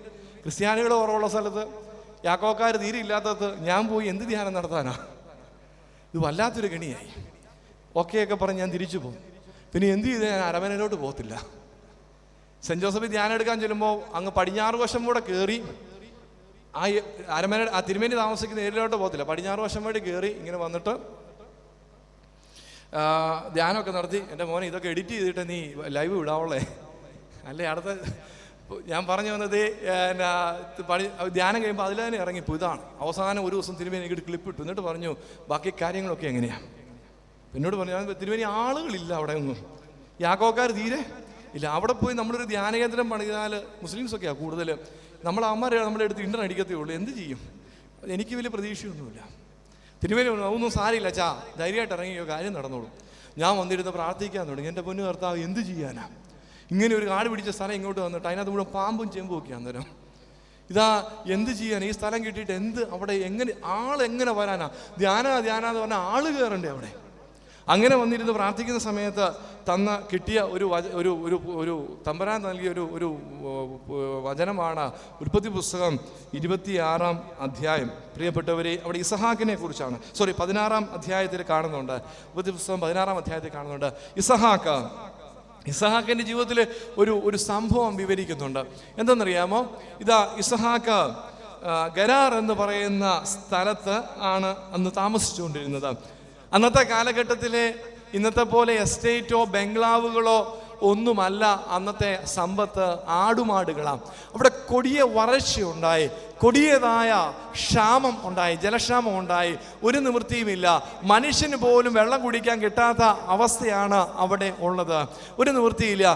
ക്രിസ്ത്യാനികൾ കുറവുള്ള സ്ഥലത്ത്, യാക്കോബക്കാർ തീരെ ഇല്ലാത്തത് ഞാൻ പോയി എന്ത് ധ്യാനം നടത്താനാ? ഇത് വല്ലാത്തൊരു കെണിയായി. ഓക്കെയൊക്കെ പറഞ്ഞ് ഞാൻ തിരിച്ചു പോകും. പിന്നെ എന്ത് ചെയ്ത് ഞാൻ അരമനയിലോട്ട് പോകത്തില്ല. സെൻറ്റ് ജോസഫിൽ ധ്യാനം എടുക്കാൻ ചെല്ലുമ്പോൾ അങ്ങ് പടിഞ്ഞാറ് വശം കൂടെ കയറി ആ അരമന ആ തിരുമേനി താമസിക്കുന്ന ഏരിയയിലോട്ട് പോകത്തില്ല. പടിഞ്ഞാറ് വശം വഴി കയറി ഇങ്ങനെ വന്നിട്ട് ധ്യാനമൊക്കെ നടത്തി. എൻ്റെ മോനെ ഇതൊക്കെ എഡിറ്റ് ചെയ്തിട്ട് നീ ലൈവ് വിടാവുള്ളേ, അല്ലേ? അടുത്ത ഞാൻ പറഞ്ഞു വന്നത് ധ്യാനം കഴിയുമ്പോൾ അതിൽ തന്നെ ഇറങ്ങിപ്പോ. ഇതാണ് അവസാനം ഒരു ദിവസം തിരുമേനി എനിക്ക് ക്ലിപ്പ് ഇട്ടു. എന്നിട്ട് പറഞ്ഞു ബാക്കി കാര്യങ്ങളൊക്കെ എങ്ങനെയാണ്. എന്നോട് പറഞ്ഞു, ഞാൻ തിരുമേനി ആളുകളില്ല അവിടെ ഒന്നും, യാക്കോബക്കാർ തീരെ ഇല്ല. അവിടെ പോയി നമ്മളൊരു ധ്യാനകേന്ദ്രം പണിതാൽ മുസ്ലിംസൊക്കെയാണ് കൂടുതൽ. നമ്മളമ്മമാരെ നമ്മളെടുത്ത് ഇൻ്റർ അടിക്കത്തേ ഉള്ളൂ. എന്ത് ചെയ്യും? എനിക്ക് വലിയ പ്രതീക്ഷയൊന്നുമില്ല. തിരുമേനി ഒന്നും സാരില്ല ചാ, ധൈര്യമായിട്ട് ഇറങ്ങിയോ, കാര്യം നടന്നോളൂ. ഞാൻ വന്നിരുന്ന് പ്രാർത്ഥിക്കാൻ തുടങ്ങി. എൻ്റെ പൊന്നു കർത്താവ്, എന്ത് ചെയ്യാനാ? ഇങ്ങനെ ഒരു കാട് പിടിച്ച സ്ഥലം ഇങ്ങോട്ട് വന്നിട്ട് അതിനകത്ത് മുഴുവൻ പാമ്പും ചെമ്പും ഒക്കെ അന്നേരം. ഇതാ എന്ത് ചെയ്യാൻ? ഈ സ്ഥലം കിട്ടിയിട്ട് എന്ത് അവിടെ എങ്ങനെ ആളെങ്ങനെ വരാനാ? ധ്യാനാന്ന് പറഞ്ഞാൽ ആള് കയറണ്ടേ അവിടെ? അങ്ങനെ വന്നിരുന്ന് പ്രാർത്ഥിക്കുന്ന സമയത്ത് കിട്ടിയ ഒരു തമ്പുരാൻ നൽകിയ ഒരു വചനമാണ് ഉൽപ്പത്തി പുസ്തകം 26-ാം അധ്യായം. പ്രിയപ്പെട്ടവരെ, അവിടെ ഇസഹാക്കിനെ കുറിച്ചാണ്, 16-ാം അധ്യായത്തിൽ കാണുന്നുണ്ട്. ഉൽപ്പത്തി പുസ്തകം 16-ാം അധ്യായത്തിൽ കാണുന്നുണ്ട്. ഇസഹാക്കിൻ്റെ ജീവിതത്തിൽ ഒരു സംഭവം വിവരിക്കുന്നുണ്ട്. എന്തെന്നറിയാമോ? ഇതാ ഇസഹാക്ക് ഗരാർ എന്ന് പറയുന്ന സ്ഥലത്ത് ആണ് അന്ന് താമസിച്ചുകൊണ്ടിരുന്നത്. അന്നത്തെ കാലഘട്ടത്തിലെ ഇന്നത്തെ പോലെ എസ്റ്റേറ്റോ ബംഗ്ലാവുകളോ ഒന്നുമല്ല അന്നത്തെ സമ്പത്ത്. ആടുമാടുകളാണ്. അവിടെ കൊടിയ വരൾച്ചയുണ്ടായി, കൊടിയതായ ക്ഷാമം ഉണ്ടായി, ജലക്ഷാമം ഉണ്ടായി. ഒരു നിവൃത്തിയുമില്ല. മനുഷ്യന് പോലും വെള്ളം കുടിക്കാൻ കിട്ടാത്ത അവസ്ഥയാണ് അവിടെ ഉള്ളത്. ഒരു നിവൃത്തിയില്ല.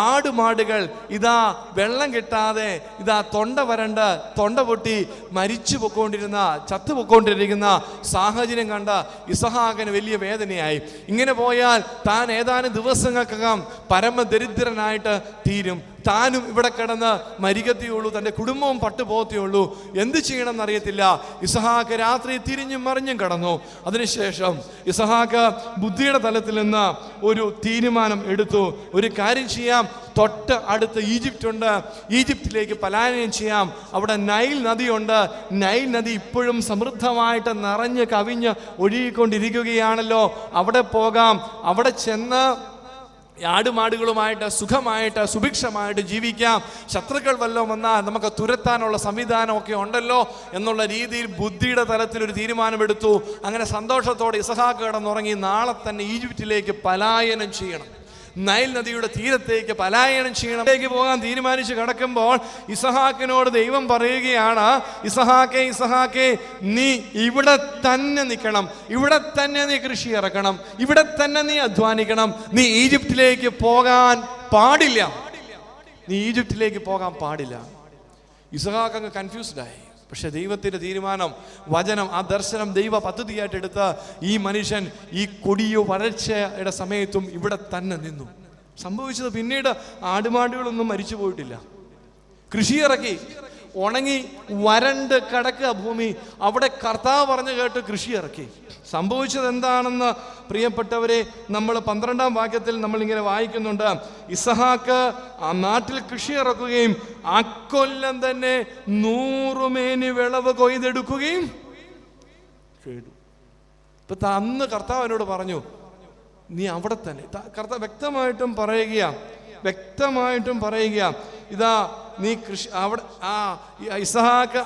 ആടുമാടുകൾ ഇതാ വെള്ളം കിട്ടാതെ ഇതാ തൊണ്ട വരണ്ട് തൊണ്ട പൊട്ടി മരിച്ചു ചത്തുപൊക്കൊണ്ടിരിക്കുന്ന സാഹചര്യം കണ്ട ഇസഹാക്കിന് വലിയ വേദനയായി. ഇങ്ങനെ പോയാൽ താൻ ഏതാനും ദിവസങ്ങൾക്കകം പരമദരിദ്രനായിട്ട് തീരും. താനും ഇവിടെ കിടന്ന് മരിക്കത്തേയുള്ളൂ, തൻ്റെ കുടുംബവും പട്ടുപോകത്തേയുള്ളൂ. എന്ത് ചെയ്യണം എന്നറിയത്തില്ല. ഇസഹാക്ക് രാത്രി തിരിഞ്ഞും മറിഞ്ഞും കടന്നു. അതിനുശേഷം ഇസഹാക്ക് ബുദ്ധിയുടെ തലത്തിൽ നിന്ന് ഒരു തീരുമാനം എടുത്തു. ഒരു കാര്യം ചെയ്യാം, തൊട്ട് അടുത്ത് ഈജിപ്തുണ്ട്, ഈജിപ്തിലേക്ക് പലായനം ചെയ്യാം. അവിടെ നൈൽ നദിയുണ്ട്. നൈൽ നദി ഇപ്പോഴും സമൃദ്ധമായിട്ട് നിറഞ്ഞ് കവിഞ്ഞ് ഒഴുകിക്കൊണ്ടിരിക്കുകയാണല്ലോ. അവിടെ പോകാം. അവിടെ ചെന്ന് ആടുമാടുകളുമായിട്ട് സുഖമായിട്ട് സുഭിക്ഷമായിട്ട് ജീവിക്കാം. ശത്രുക്കൾ വല്ലതും വന്നാൽ നമുക്ക് തുരത്താനുള്ള സംവിധാനമൊക്കെ ഉണ്ടല്ലോ എന്നുള്ള രീതിയിൽ ബുദ്ധിയുടെ തലത്തിൽ ഒരു തീരുമാനമെടുത്തു. അങ്ങനെ സന്തോഷത്തോടെ ഇസഹാക്ക് കിടന്നുറങ്ങി. നാളെ തന്നെ ഈജിപ്തിലേക്ക് പലായനം ചെയ്യണം, നൈൽ നദിയുടെ തീരത്തേക്ക് പലായനം ചെയ്യണം. പോകാൻ തീരുമാനിച്ച് കിടക്കുമ്പോൾ ഇസഹാക്കിനോട് ദൈവം പറയുകയാണ്, ഇസഹാക്കേ, നീ ഇവിടെ തന്നെ നിൽക്കണം, ഇവിടെ തന്നെ നീ കൃഷി ഇറക്കണം, ഇവിടെ തന്നെ നീ അധ്വാനിക്കണം. നീ ഈജിപ്തിലേക്ക് പോകാൻ പാടില്ല. ഇസഹാക്ക് അങ്ങ് കൺഫ്യൂസ്ഡായി. പക്ഷെ ദൈവത്തിൻ്റെ തീരുമാനം, വചനം, ആ ദർശനം ദൈവ പദ്ധതിയായിട്ട് എടുത്ത് ഈ മനുഷ്യൻ ഈ കൊടിയോ വരൾച്ചയുടെ സമയത്തും ഇവിടെ തന്നെ നിന്നു. സംഭവിച്ചത് പിന്നീട് ആടുമാടുകളൊന്നും മരിച്ചു പോയിട്ടില്ല. കൃഷി ഇറക്കി, ഉണങ്ങി വരണ്ട് കിടക്കുക ഭൂമി. അവിടെ കർത്താവ് പറഞ്ഞു കേട്ട് കൃഷി ഇറക്കി. സംഭവിച്ചത് എന്താണെന്ന് പ്രിയപ്പെട്ടവരെ, നമ്മൾ 12-ാം വാക്യത്തിൽ നമ്മളിങ്ങനെ വായിക്കുന്നുണ്ട്. ഇസഹാക്ക് ആ നാട്ടിൽ കൃഷി ഇറക്കുകയും അക്കൊല്ലം തന്നെ 100 മേനി വിളവ് കൊയ്തെടുക്കുകയും ചെയ്തു. ഇപ്പൊ അന്ന് കർത്താവ് എന്നോട് പറഞ്ഞു, നീ അവിടെ തന്നെ. കർത്താവ് വ്യക്തമായിട്ടും പറയുക, ഇതാ നീ കൃഷി അവിടെ ഇസഹാക്ക്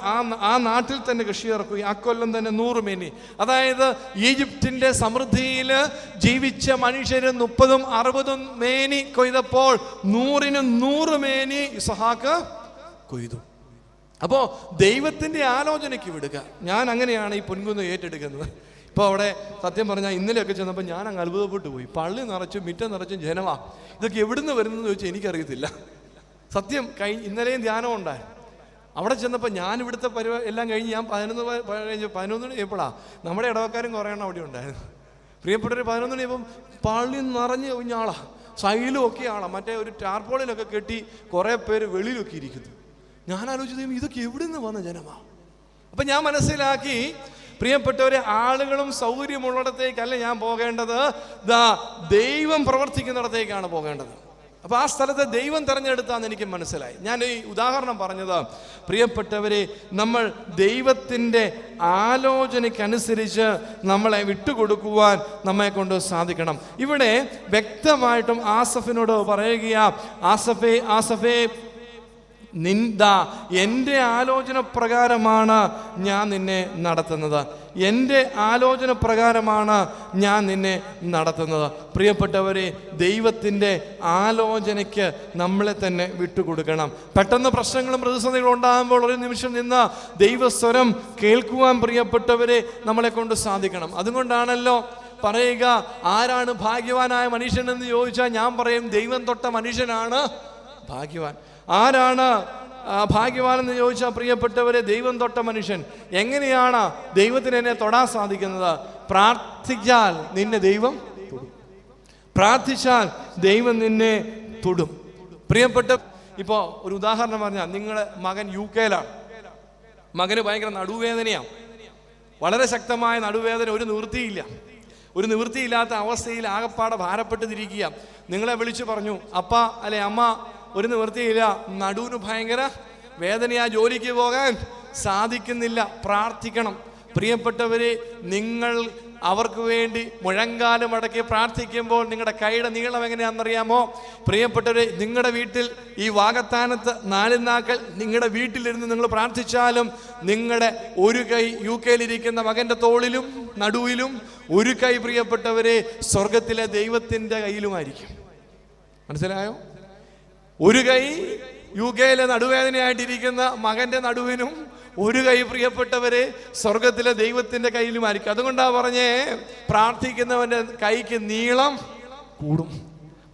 ആ നാട്ടിൽ തന്നെ കൃഷി ഇറക്കുക. ആ കൊല്ലം തന്നെ 100 മേനി. അതായത് ഈജിപ്തിന്റെ സമൃദ്ധിയിൽ ജീവിച്ച മനുഷ്യര് 30-60 മേനി കൊയ്തപ്പോൾ 100 മേനി ഇസഹാക്ക് കൊയ്തു. അപ്പോ ദൈവത്തിന്റെ ആലോചനയ്ക്ക് വിടുക. ഞാൻ അങ്ങനെയാണ് ഈ പൊൻകുന്ന് ഏറ്റെടുക്കുന്നത്. ഇപ്പോൾ അവിടെ സത്യം പറഞ്ഞാൽ ഇന്നലെയൊക്കെ ചെന്നപ്പോൾ ഞാൻ അങ്ങ് അത്ഭുതപ്പെട്ടു പോയി. പള്ളി നിറച്ചും മുറ്റം നിറച്ചും ജനമാ. ഇതൊക്കെ എവിടുന്ന് വരുന്നതെന്ന് ചോദിച്ചാൽ എനിക്കറിയത്തില്ല. സത്യം ഇന്നലെയും ധ്യാനം ഉണ്ടായി. അവിടെ ചെന്നപ്പോൾ ഞാൻ ഇവിടുത്തെ എല്ലാം കഴിഞ്ഞ് ഞാൻ 11 മണി എപ്പോഴാണ് നമ്മുടെ ഇടവക്കാരും കുറേ എണ്ണം അവിടെ ഉണ്ടായിരുന്നു. പ്രിയപ്പെട്ടവർ 11 മണിയപ്പം പള്ളി നിറഞ്ഞ് കുഞ്ഞാളാ, സൈലും ഒക്കെ ആളാ, മറ്റേ ഒരു ടാർപോളിലൊക്കെ കെട്ടി കുറേ പേര് വെളിയിലൊക്കെ ഇരിക്കുന്നു. ഞാൻ ആലോചിച്ചു ഇതൊക്കെ എവിടെ നിന്ന് വന്ന ജനമാ. അപ്പം ഞാൻ മനസ്സിലാക്കി, പ്രിയപ്പെട്ടവരെ, ആളുകളും സൗകര്യമുള്ളിടത്തേക്കല്ല ഞാൻ പോകേണ്ടത്, ദൈവം പ്രവർത്തിക്കുന്നിടത്തേക്കാണ് പോകേണ്ടത്. അപ്പോൾ ആ സ്ഥലത്തെ ദൈവം തിരഞ്ഞെടുത്താന്ന് എനിക്ക് മനസ്സിലായി. ഞാൻ ഈ ഉദാഹരണം പറഞ്ഞത്, പ്രിയപ്പെട്ടവരെ, നമ്മൾ ദൈവത്തിൻ്റെ ആലോചനയ്ക്കനുസരിച്ച് നമ്മളെ വിട്ടുകൊടുക്കുവാൻ നമ്മെ കൊണ്ട് സാധിക്കണം. ഇവിടെ വ്യക്തമായിട്ടും ആസഫിനോട് പറയുകയാ, ആസഫേ എൻ്റെ ആലോചന പ്രകാരമാണ് ഞാൻ നിന്നെ നടത്തുന്നത്, എൻ്റെ ആലോചന പ്രകാരമാണ് ഞാൻ നിന്നെ നടത്തുന്നത്. പ്രിയപ്പെട്ടവരെ, ദൈവത്തിൻ്റെ ആലോചനയ്ക്ക് നമ്മളെ തന്നെ വിട്ടുകൊടുക്കണം. പെട്ടെന്ന് പ്രശ്നങ്ങളും പ്രതിസന്ധികളും ഉണ്ടാകുമ്പോൾ ഒരു നിമിഷം നിന്ന് ദൈവസ്വരം കേൾക്കുവാൻ പ്രിയപ്പെട്ടവരെ നമ്മളെ കൊണ്ട് സാധിക്കണം. അതുകൊണ്ടാണല്ലോ പറയുക, ആരാണ് ഭാഗ്യവാനായ മനുഷ്യൻ എന്ന് ചോദിച്ചാൽ ഞാൻ പറയും ദൈവം തൊട്ട മനുഷ്യനാണ് ഭാഗ്യവാൻ. ആരാണ് ഭാഗ്യവാനെന്ന് ചോദിച്ചാൽ പ്രിയപ്പെട്ടവരെ, ദൈവം തൊട്ട മനുഷ്യൻ. എങ്ങനെയാണ് ദൈവത്തിന് എന്നെ തൊടാൻ സാധിക്കുന്നത്? പ്രാർത്ഥിച്ചാൽ നിന്നെ ദൈവം തൊടും. പ്രാർത്ഥിച്ചാൽ ദൈവം നിന്നെ തൊടും. പ്രിയപ്പെട്ട, ഇപ്പോൾ ഒരു ഉദാഹരണം പറഞ്ഞാൽ, നിങ്ങളുടെ മകൻ UK-ലാണ്. മകന് ഭയങ്കര നടുവേദനയാണ്, വളരെ ശക്തമായ നടുവേദന, ഒരു നിവൃത്തിയില്ലാത്ത അവസ്ഥയിൽ ആകപ്പാടെ ഭാരപ്പെട്ടിരിക്കുക. നിങ്ങളെ വിളിച്ചു പറഞ്ഞു, അപ്പ അല്ലെ അമ്മ, ഒരു നിവൃത്തിയില്ല, നടുവിന് ഭയങ്കര വേദനയാ, ജോലിക്ക് പോകാൻ സാധിക്കുന്നില്ല, പ്രാർത്ഥിക്കണം. പ്രിയപ്പെട്ടവരെ, നിങ്ങൾ അവർക്ക് വേണ്ടി മുഴങ്കാലം മടക്കി പ്രാർത്ഥിക്കുമ്പോൾ നിങ്ങളുടെ കൈയുടെ നീളം എങ്ങനെയാണെന്നറിയാമോ? പ്രിയപ്പെട്ടവരെ, നിങ്ങളുടെ വീട്ടിൽ ഈ വാകത്താനത്ത് 4 നാക്കൾ നിങ്ങളുടെ വീട്ടിലിരുന്ന് നിങ്ങൾ പ്രാർത്ഥിച്ചാലും നിങ്ങളുടെ ഒരു കൈ UK-ലിരിക്കുന്ന മകൻ്റെ തോളിലും നടുവിലും, ഒരു കൈ പ്രിയപ്പെട്ടവരെ സ്വർഗത്തിലെ ദൈവത്തിൻ്റെ കയ്യിലുമായിരിക്കും. മനസ്സിലായോ? ഒരു കൈ UK-ലെ നടുവേദനയായിട്ടിരിക്കുന്ന മകൻ്റെ നടുവിനും, ഒരു കൈ പ്രിയപ്പെട്ടവരെ സ്വർഗത്തിലെ ദൈവത്തിൻ്റെ കയ്യിലുമായിരിക്കും. അതുകൊണ്ടാണ് പറഞ്ഞേ, പ്രാർത്ഥിക്കുന്നവൻ്റെ കൈക്ക് നീളം കൂടും.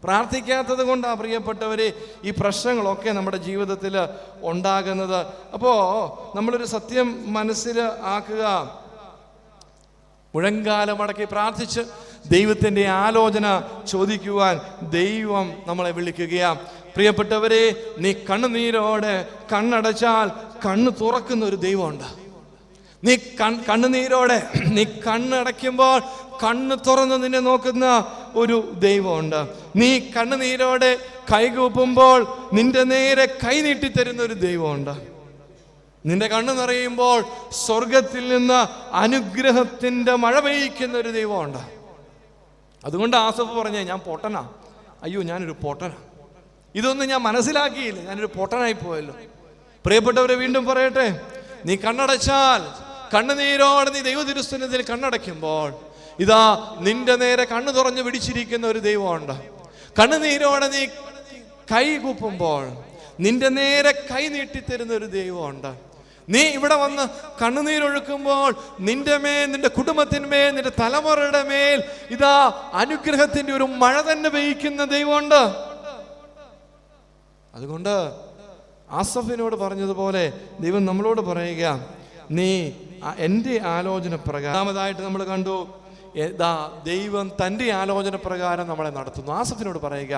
പ്രാർത്ഥിക്കാത്തത് കൊണ്ടാണ് പ്രിയപ്പെട്ടവരെ ഈ പ്രശ്നങ്ങളൊക്കെ നമ്മുടെ ജീവിതത്തിൽ ഉണ്ടാകുന്നത്. അപ്പോൾ നമ്മളൊരു സത്യം മനസ്സിൽ ആക്കുക, മുഴങ്കാലമടക്കി പ്രാർത്ഥിച്ച് ദൈവത്തിൻ്റെ ആലോചന ചോദിക്കുവാൻ ദൈവം നമ്മളെ വിളിക്കുകയാണ്. പ്രിയപ്പെട്ടവരെ, നീ കണ്ണുനീരോടെ കണ്ണടച്ചാൽ കണ്ണ് തുറക്കുന്ന ഒരു ദൈവമുണ്ട്. നീ കണ്ണുനീരോടെ നീ കണ്ണടയ്ക്കുമ്പോൾ കണ്ണ് തുറന്ന് നിന്നെ നോക്കുന്ന ഒരു ദൈവമുണ്ട്. നീ കണ്ണുനീരോടെ കൈകൂപ്പുമ്പോൾ നിന്റെ നേരെ കൈ നീട്ടിത്തരുന്ന ഒരു ദൈവമുണ്ട്. നിന്റെ കണ്ണ് നിറയുമ്പോൾ സ്വർഗത്തിൽ നിന്ന് അനുഗ്രഹത്തിൻ്റെ മഴ പെയ്യിക്കുന്ന ഒരു ദൈവമുണ്ട്. അതുകൊണ്ട് ആസഫ് പറഞ്ഞേ, ഞാൻ പൊട്ടനാ, അയ്യോ ഞാനൊരു പൊട്ടനാ, ഇതൊന്നും ഞാൻ മനസ്സിലാക്കിയില്ല, ഞാനൊരു പൊട്ടനായി പോയല്ലോ. പ്രിയപ്പെട്ടവരെ, വീണ്ടും പറയട്ടെ, നീ കണ്ണടച്ചാൽ, കണ്ണുനീരോടെ നീ ദൈവതിരുസന്നിധിയിൽ കണ്ണടയ്ക്കുമ്പോൾ ഇതാ നിന്റെ നേരെ കണ്ണു തുറഞ്ഞു പിടിച്ചിരിക്കുന്ന ഒരു ദൈവമുണ്ട്. കണ്ണുനീരോടെ നീ കൈ കൂപ്പുമ്പോൾ നിന്റെ നേരെ കൈ നീട്ടിത്തരുന്ന ഒരു ദൈവമുണ്ട്. നീ ഇവിടെ വന്ന് കണ്ണുനീരൊഴുക്കുമ്പോൾ നിന്റെ മേൽ, നിന്റെ കുടുംബത്തിന്മേൽ, നിന്റെ തലമുറയുടെ മേൽ ഇതാ അനുഗ്രഹത്തിന്റെ ഒരു മഴ തന്നെ പെയ്യിക്കുന്ന ദൈവമുണ്ട്. അതുകൊണ്ട് ആസഫിനോട് പറഞ്ഞതുപോലെ ദൈവം നമ്മളോട് പറയുക, നീ എൻ്റെ ആലോചന പ്രകാരം. രണ്ടാമതായിട്ട് നമ്മൾ കണ്ടു, ദൈവം തൻ്റെ ആലോചന പ്രകാരം നമ്മളെ നടത്തുന്നു. ആസഫിനോട് പറയുക.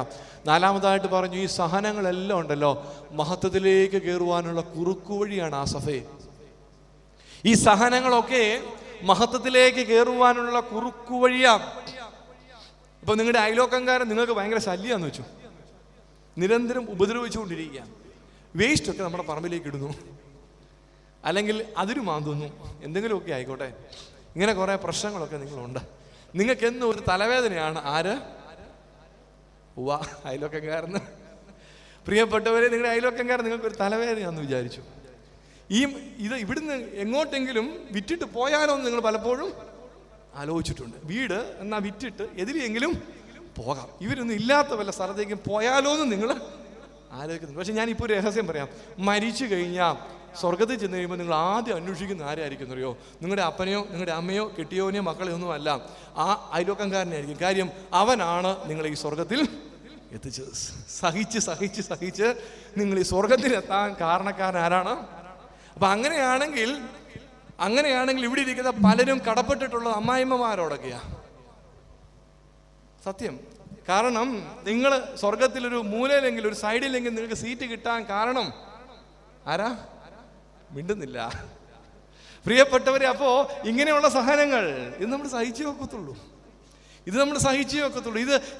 നാലാമതായിട്ട് പറഞ്ഞു, ഈ സഹനങ്ങളെല്ലാം ഉണ്ടല്ലോ, മഹത്വത്തിലേക്ക് കയറുവാനുള്ള കുറുക്കുവഴിയാണ് ആസഫേ. ഈ സഹനങ്ങളൊക്കെ മഹത്വത്തിലേക്ക് കയറുവാനുള്ള കുറുക്കുവഴിയാണ്. ഇപ്പൊ നിങ്ങളുടെ അയലോക്കംകാരൻ നിങ്ങൾക്ക് ഭയങ്കര ശല്യാന്ന് വെച്ചു, നിരന്തരം ഉപദ്രവിച്ചുകൊണ്ടിരിക്കുക, വേസ്റ്റൊക്കെ നമ്മുടെ പറമ്പിലേക്ക് ഇടുന്നു, അല്ലെങ്കിൽ അതിര് മാന്തുന്നു, എന്തെങ്കിലുമൊക്കെ ആയിക്കോട്ടെ, ഇങ്ങനെ കുറേ പ്രശ്നങ്ങളൊക്കെ നിങ്ങളുണ്ട്. നിങ്ങൾക്ക് എന്നും ഒരു തലവേദനയാണ്. ആര്? അയലോക്കംകാരന്. പ്രിയപ്പെട്ടവരെ, നിങ്ങളുടെ അയലോക്കംകാരൻ നിങ്ങൾക്കൊരു തലവേദനയാണെന്ന് വിചാരിച്ചു. ഇത് ഇവിടുന്ന് എങ്ങോട്ടെങ്കിലും വിറ്റിട്ട് പോയാലോ എന്ന് നിങ്ങൾ പലപ്പോഴും ആലോചിച്ചിട്ടുണ്ട്. വീട് എന്നാ വിറ്റിട്ട് എതിലെങ്കിലും പോകാം, ഇവരൊന്നും ഇല്ലാത്ത വല്ല സ്ഥലത്തേക്കും പോയാലോ എന്ന് നിങ്ങൾ ആലോചിക്കുന്നു. പക്ഷെ ഞാനിപ്പോൾ ഒരു രഹസ്യം പറയാം. മരിച്ചു കഴിഞ്ഞാൽ സ്വർഗത്തിൽ ചെന്ന് കഴിയുമ്പോൾ നിങ്ങൾ ആദ്യം അന്വേഷിക്കുന്ന ആരായിരിക്കും അറിയോ? നിങ്ങളുടെ അപ്പനെയോ നിങ്ങളുടെ അമ്മയോ കെട്ടിയോനെയോ മക്കളെയോ ഒന്നും അല്ല, ആ അയലോക്കംകാരനായിരിക്കും. കാര്യം അവനാണ് നിങ്ങളെ ഈ സ്വർഗത്തിൽ എത്തിച്ചത്. സഹിച്ച് സഹിച്ച് സഹിച്ച് നിങ്ങൾ ഈ സ്വർഗത്തിലെത്താൻ കാരണക്കാരൻ ആരാണ്? അപ്പം അങ്ങനെയാണെങ്കിൽ ഇവിടെ ഇരിക്കുന്ന പലരും കടപ്പെട്ടിട്ടുള്ളത് അമ്മായിമ്മമാരോടൊക്കെയാണ്. സത്യം. കാരണം നിങ്ങൾ സ്വർഗത്തിലൊരു മൂലയിലെങ്കിലും ഒരു സൈഡിലെങ്കിലും നിങ്ങൾക്ക് സീറ്റ് കിട്ടാൻ കാരണം ആരാ? മിണ്ടുന്നില്ല. പ്രിയപ്പെട്ടവരെ, അപ്പോൾ ഇങ്ങനെയുള്ള സഹനങ്ങൾ ഇത് നമ്മൾ സഹിച്ചു വെക്കത്തുള്ളൂ.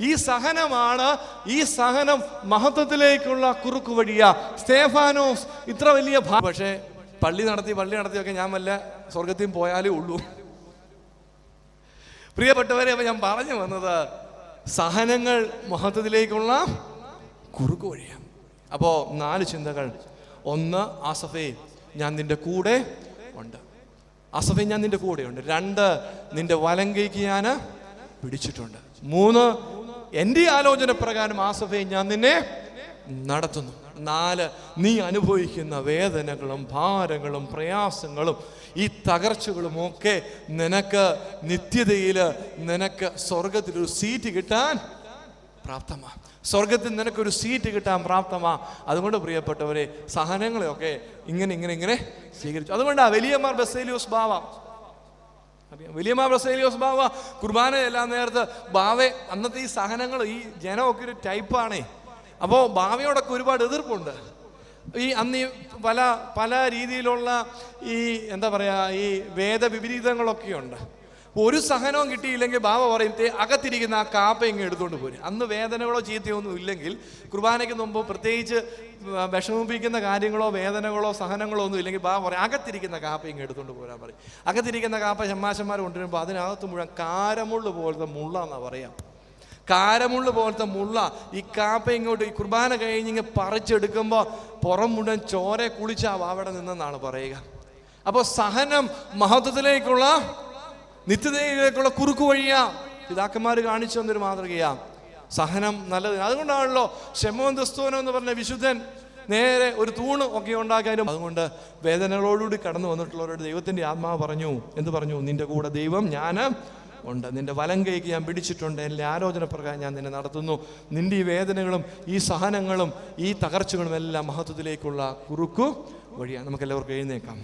ഈ സഹനം മഹത്വത്തിലേക്കുള്ള കുറുക്കു വഴിയാ. സ്തേഫാനോസ് ഇത്ര വലിയ പക്ഷേ പള്ളി നടത്തിയൊക്കെ ഞാൻ വല്ല സ്വർഗത്തിൽ പോയാലേ ഉള്ളൂ. പ്രിയപ്പെട്ടവരെ, അപ്പൊ ഞാൻ പറഞ്ഞു വന്നത് സഹനങ്ങൾ മഹത്വത്തിലേക്കുള്ള കുറുക്കു വഴിയാണ്. അപ്പോ 4 ചിന്തകൾ. 1, ആസഫേ ഞാൻ നിന്റെ കൂടെ ഉണ്ട്. 2, നിന്റെ വലങ്കൈക്ക് ഞാൻ പിടിച്ചിട്ടുണ്ട്. 3, എൻ്റെ ആലോചന പ്രകാരം ആസഫേ ഞാൻ നിന്നെ നടത്തുന്നു. 4, നീ അനുഭവിക്കുന്ന വേദനകളും ഭാരങ്ങളും പ്രയാസങ്ങളും ഈ തകർച്ചകളും ഒക്കെ നിനക്ക് നിത്യതയിൽ നിനക്ക് സ്വർഗത്തിലൊരു സീറ്റ് കിട്ടാൻ പ്രാപ്തമാണ്. അതുകൊണ്ട് പ്രിയപ്പെട്ടവരെ, സഹനങ്ങളെയൊക്കെ ഇങ്ങനെ സ്വീകരിച്ചു. അതുകൊണ്ടാണ് വലിയമാർ ബസേലിയോസ് ബാവ കുർബാന എല്ലാം നേരത്ത് ബാവെ അന്നത്തെ ഈ സഹനങ്ങൾ ഈ ജനമൊക്കെ ഒരു ടൈപ്പാണേ. അപ്പോൾ ബാവയോടൊക്കെ ഒരുപാട് എതിർപ്പുണ്ട്. അന്ന് പല രീതിയിലുള്ള ഈ എന്താ പറയുക, ഈ വേദവിപരീതങ്ങളൊക്കെ ഉണ്ട്. ഒരു സഹനവും കിട്ടിയില്ലെങ്കിൽ ബാവ പറയും അകത്തിരിക്കുന്ന ആ കാപ്പ ഇങ്ങ് എടുത്തുകൊണ്ട് പോരും. അന്ന് വേദനകളോ ചീത്തയൊന്നും ഇല്ലെങ്കിൽ കുർബാനയ്ക്ക് മുമ്പ് പ്രത്യേകിച്ച് വിഷമിപ്പിക്കുന്ന കാര്യങ്ങളോ വേദനകളോ സഹനങ്ങളോ ഒന്നും ഇല്ലെങ്കിൽ ബാവ പറയും അകത്തിരിക്കുന്ന കാപ്പ ഇങ്ങ് എടുത്തുകൊണ്ട് പോരാൻ പറയും. അകത്തിരിക്കുന്ന കാപ്പ ഷമ്മാശന്മാർ കൊണ്ടുവരുമ്പോൾ അതിനകത്ത് മുഴുവൻ കാരമുള്ളു പോലത്തെ മുള്ളാന്നാ പറയാം. കാരമുള്ളു പോലത്തെ മുള്ള ഈ കാപ്പ ഇങ്ങോട്ട് ഈ കുർബാന കഴിഞ്ഞിങ്ങ് പറിച്ചെടുക്കുമ്പോൾ പുറം മുഴുവൻ ചോരെ കുളിച്ച് ആ വാവടെ നിന്നെന്നാണ് പറയുക. അപ്പോൾ സഹനം മഹത്വത്തിലേക്കുള്ള നിത്യതയിലേക്കുള്ള കുറുക്കു വഴിയാ. പിതാക്കന്മാർ കാണിച്ചു തന്നൊരു മാതൃകയാ സഹനം നല്ലത്. അതുകൊണ്ടാണല്ലോ ശമോൻ ദസ്തോനോ എന്ന് പറഞ്ഞ വിശുദ്ധൻ നേരെ ഒരു തൂണ് ഒക്കെ ഉണ്ടാക്കാനും. അതുകൊണ്ട് വേദനകളോടുകൂടി കടന്നു വന്നിട്ടുള്ളവരോട് ദൈവത്തിന്റെ ആത്മാവ് പറഞ്ഞു, എന്ത് പറഞ്ഞു? നിന്റെ കൂടെ ദൈവം ഞാൻ ഉണ്ട്, നിന്റെ വലം കൈക്ക് ഞാൻ പിടിച്ചിട്ടുണ്ട്, എൻ്റെ ആലോചന പ്രകാരം ഞാൻ നിന്നെ നടത്തുന്നു. നിന്റെ ഈ വേദനകളും ഈ സഹനങ്ങളും ഈ തകർച്ചകളും എല്ലാം മഹത്വത്തിലേക്കുള്ള കുറുക്കു വഴിയാണ്. നമുക്കെല്ലാവർക്കും എഴുന്നേക്കാം.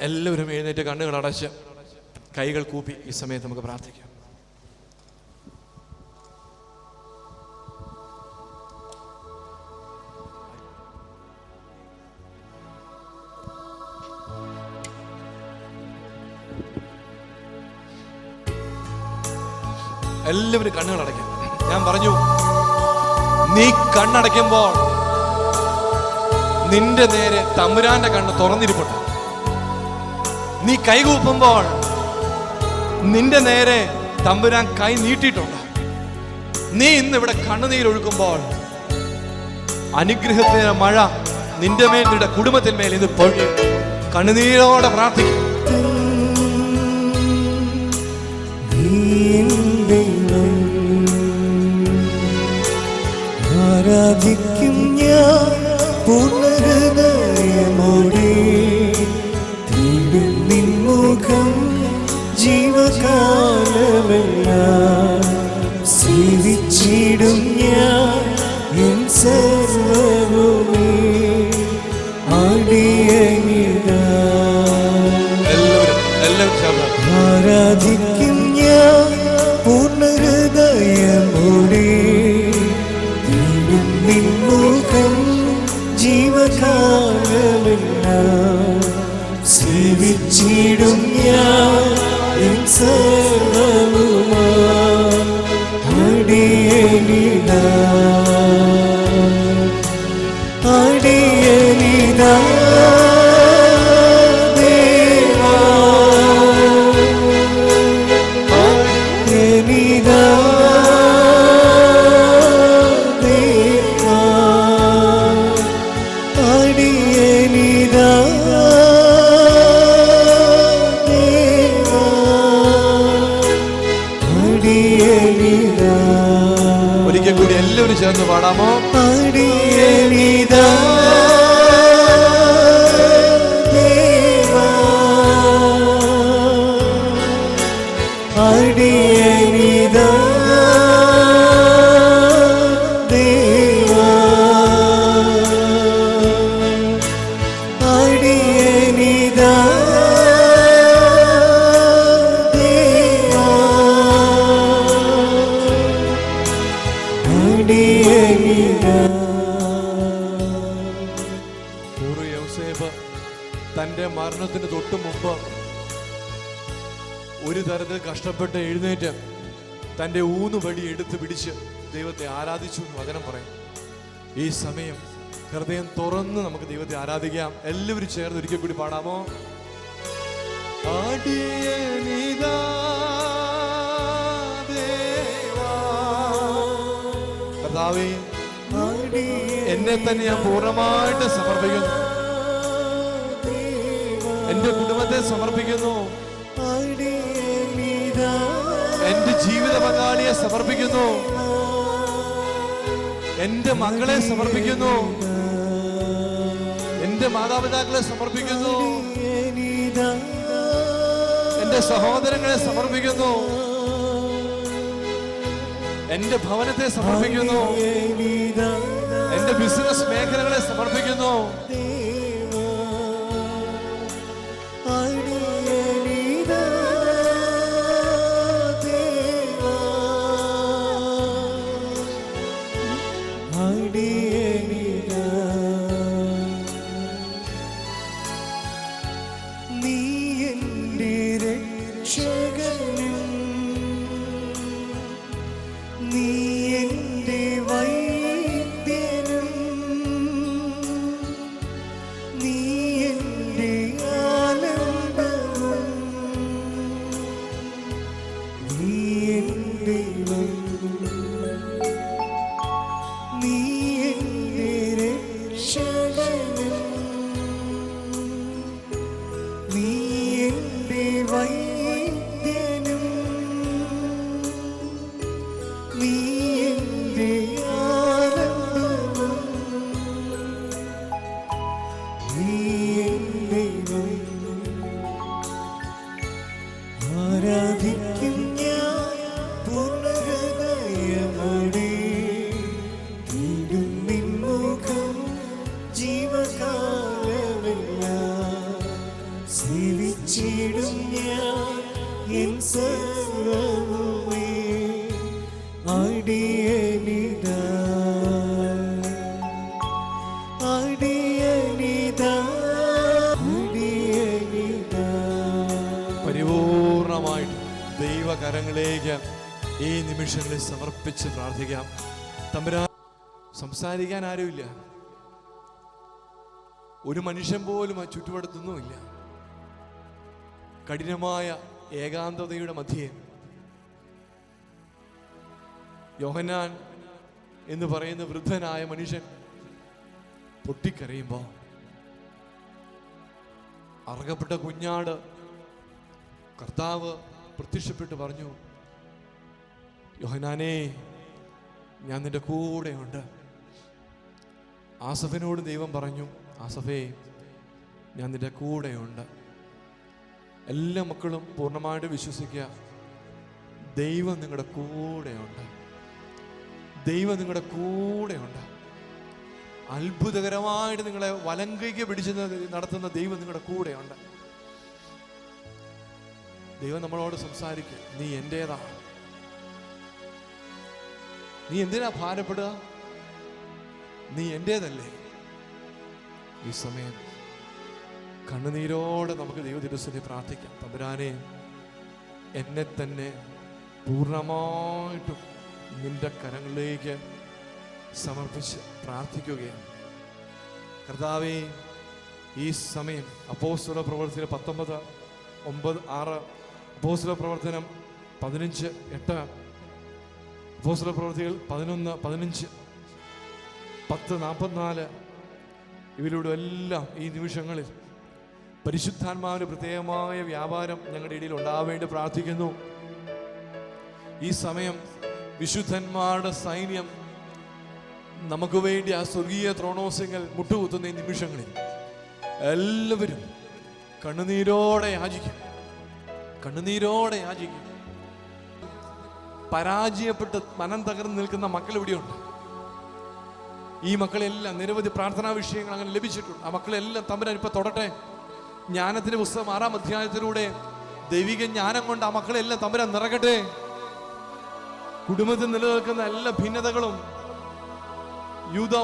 എല്ലാവരും എഴുന്നേറ്റ് കണ്ണുകൾ അടച്ച് കൈകൾ കൂപ്പി ഈ സമയത്ത് നമുക്ക് പ്രാർത്ഥിക്കാം. എല്ലാവരും കണ്ണുകൾ അടയ്ക്കാം. ഞാൻ പറഞ്ഞു, നീ കണ്ണടയ്ക്കുമ്പോൾ നിന്റെ നേരെ തമ്പുരാന്റെ കണ്ണ് തുറന്നിരിപ്പുണ്ട്. നീ കൈകൂപ്പുമ്പോൾ നിന്റെ നേരെ തമ്പുരാൻ കൈ നീട്ടിയിട്ടുണ്ട്. നീ ഇന്നിവിടെ കണ്ണുനീരൊഴുക്കുമ്പോൾ അനുഗ്രഹത്തിന്റെ മഴ നിന്റെ മേൽ, നിന്റെ കുടുംബത്തിന്മേൽ ഇന്ന് പൊഴിയും. കണ്ണുനീരോടെ പ്രാർത്ഥിക്കും. ആരാധിക്കും ഞാൻ പൂർണ്ണഹൃദയമോടെ, തേടും നിൻ മുഖം ജീവകാലമെല്ലാം, സേവിച്ചിടും ഞാൻ എൻ സർവ്വവുമേ അടിയനിതാ. ആരാധിക്കും ഞാൻ പൂർണ്ണഹൃദയമോടെ, നിൻ മുഖം ജീവകാലമെല്ലാം, സേവിച്ചിടും ഞാൻ എൻ സർവ്വവുമായി അടിയനിതാ. അടിയനിതാ ദേവാ, അടിയനിതാ ഒരിക്കൽ കൂടി എല്ലാവരും ചേർന്ന് പാടാമോ? അടിയനിതാ ദേവാ, അടിയനിതാ യോസേഫ് തൻ്റെ മരണത്തിന് തൊട്ടു മുമ്പ് ഒരു തരത്തിൽ കഷ്ടപ്പെട്ട് എഴുന്നേറ്റ് തൻ്റെ ഊന്നുവടി എടുത്ത് പിടിച്ച് ദൈവത്തെ ആരാധിച്ചു എന്ന് വചനം പറയും. ഈ സമയം ഹൃദയം തുറന്ന് നമുക്ക് ദൈവത്തെ ആരാധിക്കാം. എല്ലാവരും ചേർന്ന് ഒരിക്കൽ കൂടി പാടാമോ? അടിയനിതാ ദേവാ, കർത്താവേ എന്നെ തന്നെ ഞാൻ പൂർണ്ണമായിട്ട് സമർപ്പിക്കുന്നു. എന്റെ കുടുംബത്തെ സമർപ്പിക്കുന്നു. എന്റെ ജീവിത പങ്കാളിയെ സമർപ്പിക്കുന്നു. എന്റെ മക്കളെ സമർപ്പിക്കുന്നു. എന്റെ മാതാപിതാക്കളെ സമർപ്പിക്കുന്നു. എന്റെ സഹോദരങ്ങളെ സമർപ്പിക്കുന്നു. എന്റെ ഭവനത്തെ സമർപ്പിക്കുന്നു. എന്റെ ബിസിനസ് മേഖലകളെ സമർപ്പിക്കുന്നു. പരിപൂർണമായിട്ട് ദൈവകരങ്ങളിലേക്ക് ഈ നിമിഷങ്ങളിൽ സമർപ്പിച്ച് പ്രാർത്ഥിക്കാം. തമ്പുരാൻ, സംസാരിക്കാൻ ആരുമില്ല, ഒരു മനുഷ്യൻ പോലും ആ ചുറ്റുവട്ടത്തൊന്നുമില്ല. കഠിനമായ ഏകാന്തതയുടെ മധ്യേ യോഹന്നാൻ എന്ന് പറയുന്ന വൃദ്ധനായ മനുഷ്യൻ പൊട്ടിക്കരയുമ്പോൾ അറകപ്പെട്ട കുഞ്ഞാട് കർത്താവ് പ്രത്യക്ഷപ്പെട്ട് പറഞ്ഞു, യോഹന്നാനേ, ഞാൻ നിന്റെ കൂടെയുണ്ട്. ആസഫിനോട് ദൈവം പറഞ്ഞു, ആസഫേ, ഞാൻ നിന്റെ കൂടെയുണ്ട്. എല്ലാ മക്കളും പൂർണ്ണമായിട്ട് വിശ്വസിക്കുക, ദൈവം നിങ്ങളുടെ കൂടെയുണ്ട്. ദൈവം നിങ്ങളുടെ കൂടെയുണ്ട്. അത്ഭുതകരമായിട്ട് നിങ്ങളെ വലങ്കൈക്ക് പിടിച്ച് നടത്തുന്ന ദൈവം നിങ്ങളുടെ കൂടെയുണ്ട്. ദൈവം നമ്മളോട് സംസാരിക്കുക, നീ എന്റേതാണ്. നീ എന്തിനാ ഭാരപ്പെടുക? നീ എന്റേതല്ലേ? ഈ സമയം കണ്ണുനീരോടെ നമുക്ക് ദൈവദിവസത്തെ പ്രാർത്ഥിക്കാം. തമ്പുരാനെ, എന്നെ തന്നെ പൂർണ്ണമായിട്ടും നിന്റെ കരങ്ങളിലേക്ക് സമർപ്പിച്ച് പ്രാർത്ഥിക്കുകയാണ്. കർത്താവേ, ഈ സമയം അപ്പോസ്തല പ്രവർത്തനം 19:9-6, അപ്പോസ്തല പ്രവർത്തനം 15:8, അപ്പോസ്തല പ്രവർത്തികൾ 11:15, 10:44 ഇവരുടെ എല്ലാം ഈ നിമിഷങ്ങളിൽ പരിശുദ്ധാത്മാവിന്റെ പ്രത്യേകമായ വ്യാപാരം ഞങ്ങളുടെ ഇടയിൽ ഉണ്ടാവേണ്ടി പ്രാർത്ഥിക്കുന്നു. ഈ സമയം വിശുദ്ധന്മാരുടെ സൈന്യം നമുക്ക് വേണ്ടി ആ സ്വർഗീയ ത്രോണോസിങ്ങൾ മുട്ടുകുത്തുന്ന ഈ നിമിഷങ്ങളിൽ എല്ലാവരും കണ്ണുനീരോടെ യാചിക്കും, കണ്ണുനീരോടെ യാചിക്കും. പരാജയപ്പെട്ട് മനം തകർന്ന് നിൽക്കുന്ന മക്കൾ ഇവിടെയുണ്ട്. ഈ മക്കളെല്ലാം നിരവധി പ്രാർത്ഥനാ വിഷയങ്ങൾ അങ്ങനെ ലഭിച്ചിട്ടുണ്ട്. ആ മക്കളെല്ലാം തമ്പുരാൻ ഇപ്പൊ തൊടട്ടെ. ജ്ഞാനത്തിന്റെ പുസ്തകം 6-ാം അധ്യായത്തിലൂടെ ദൈവിക ജ്ഞാനം കൊണ്ട് ആ മക്കളെല്ലാം തമ്പുരാൻ നിറകട്ടെ. കുടുംബത്തിൽ നിലനിൽക്കുന്ന എല്ലാ ഭിന്നതകളും യൂദ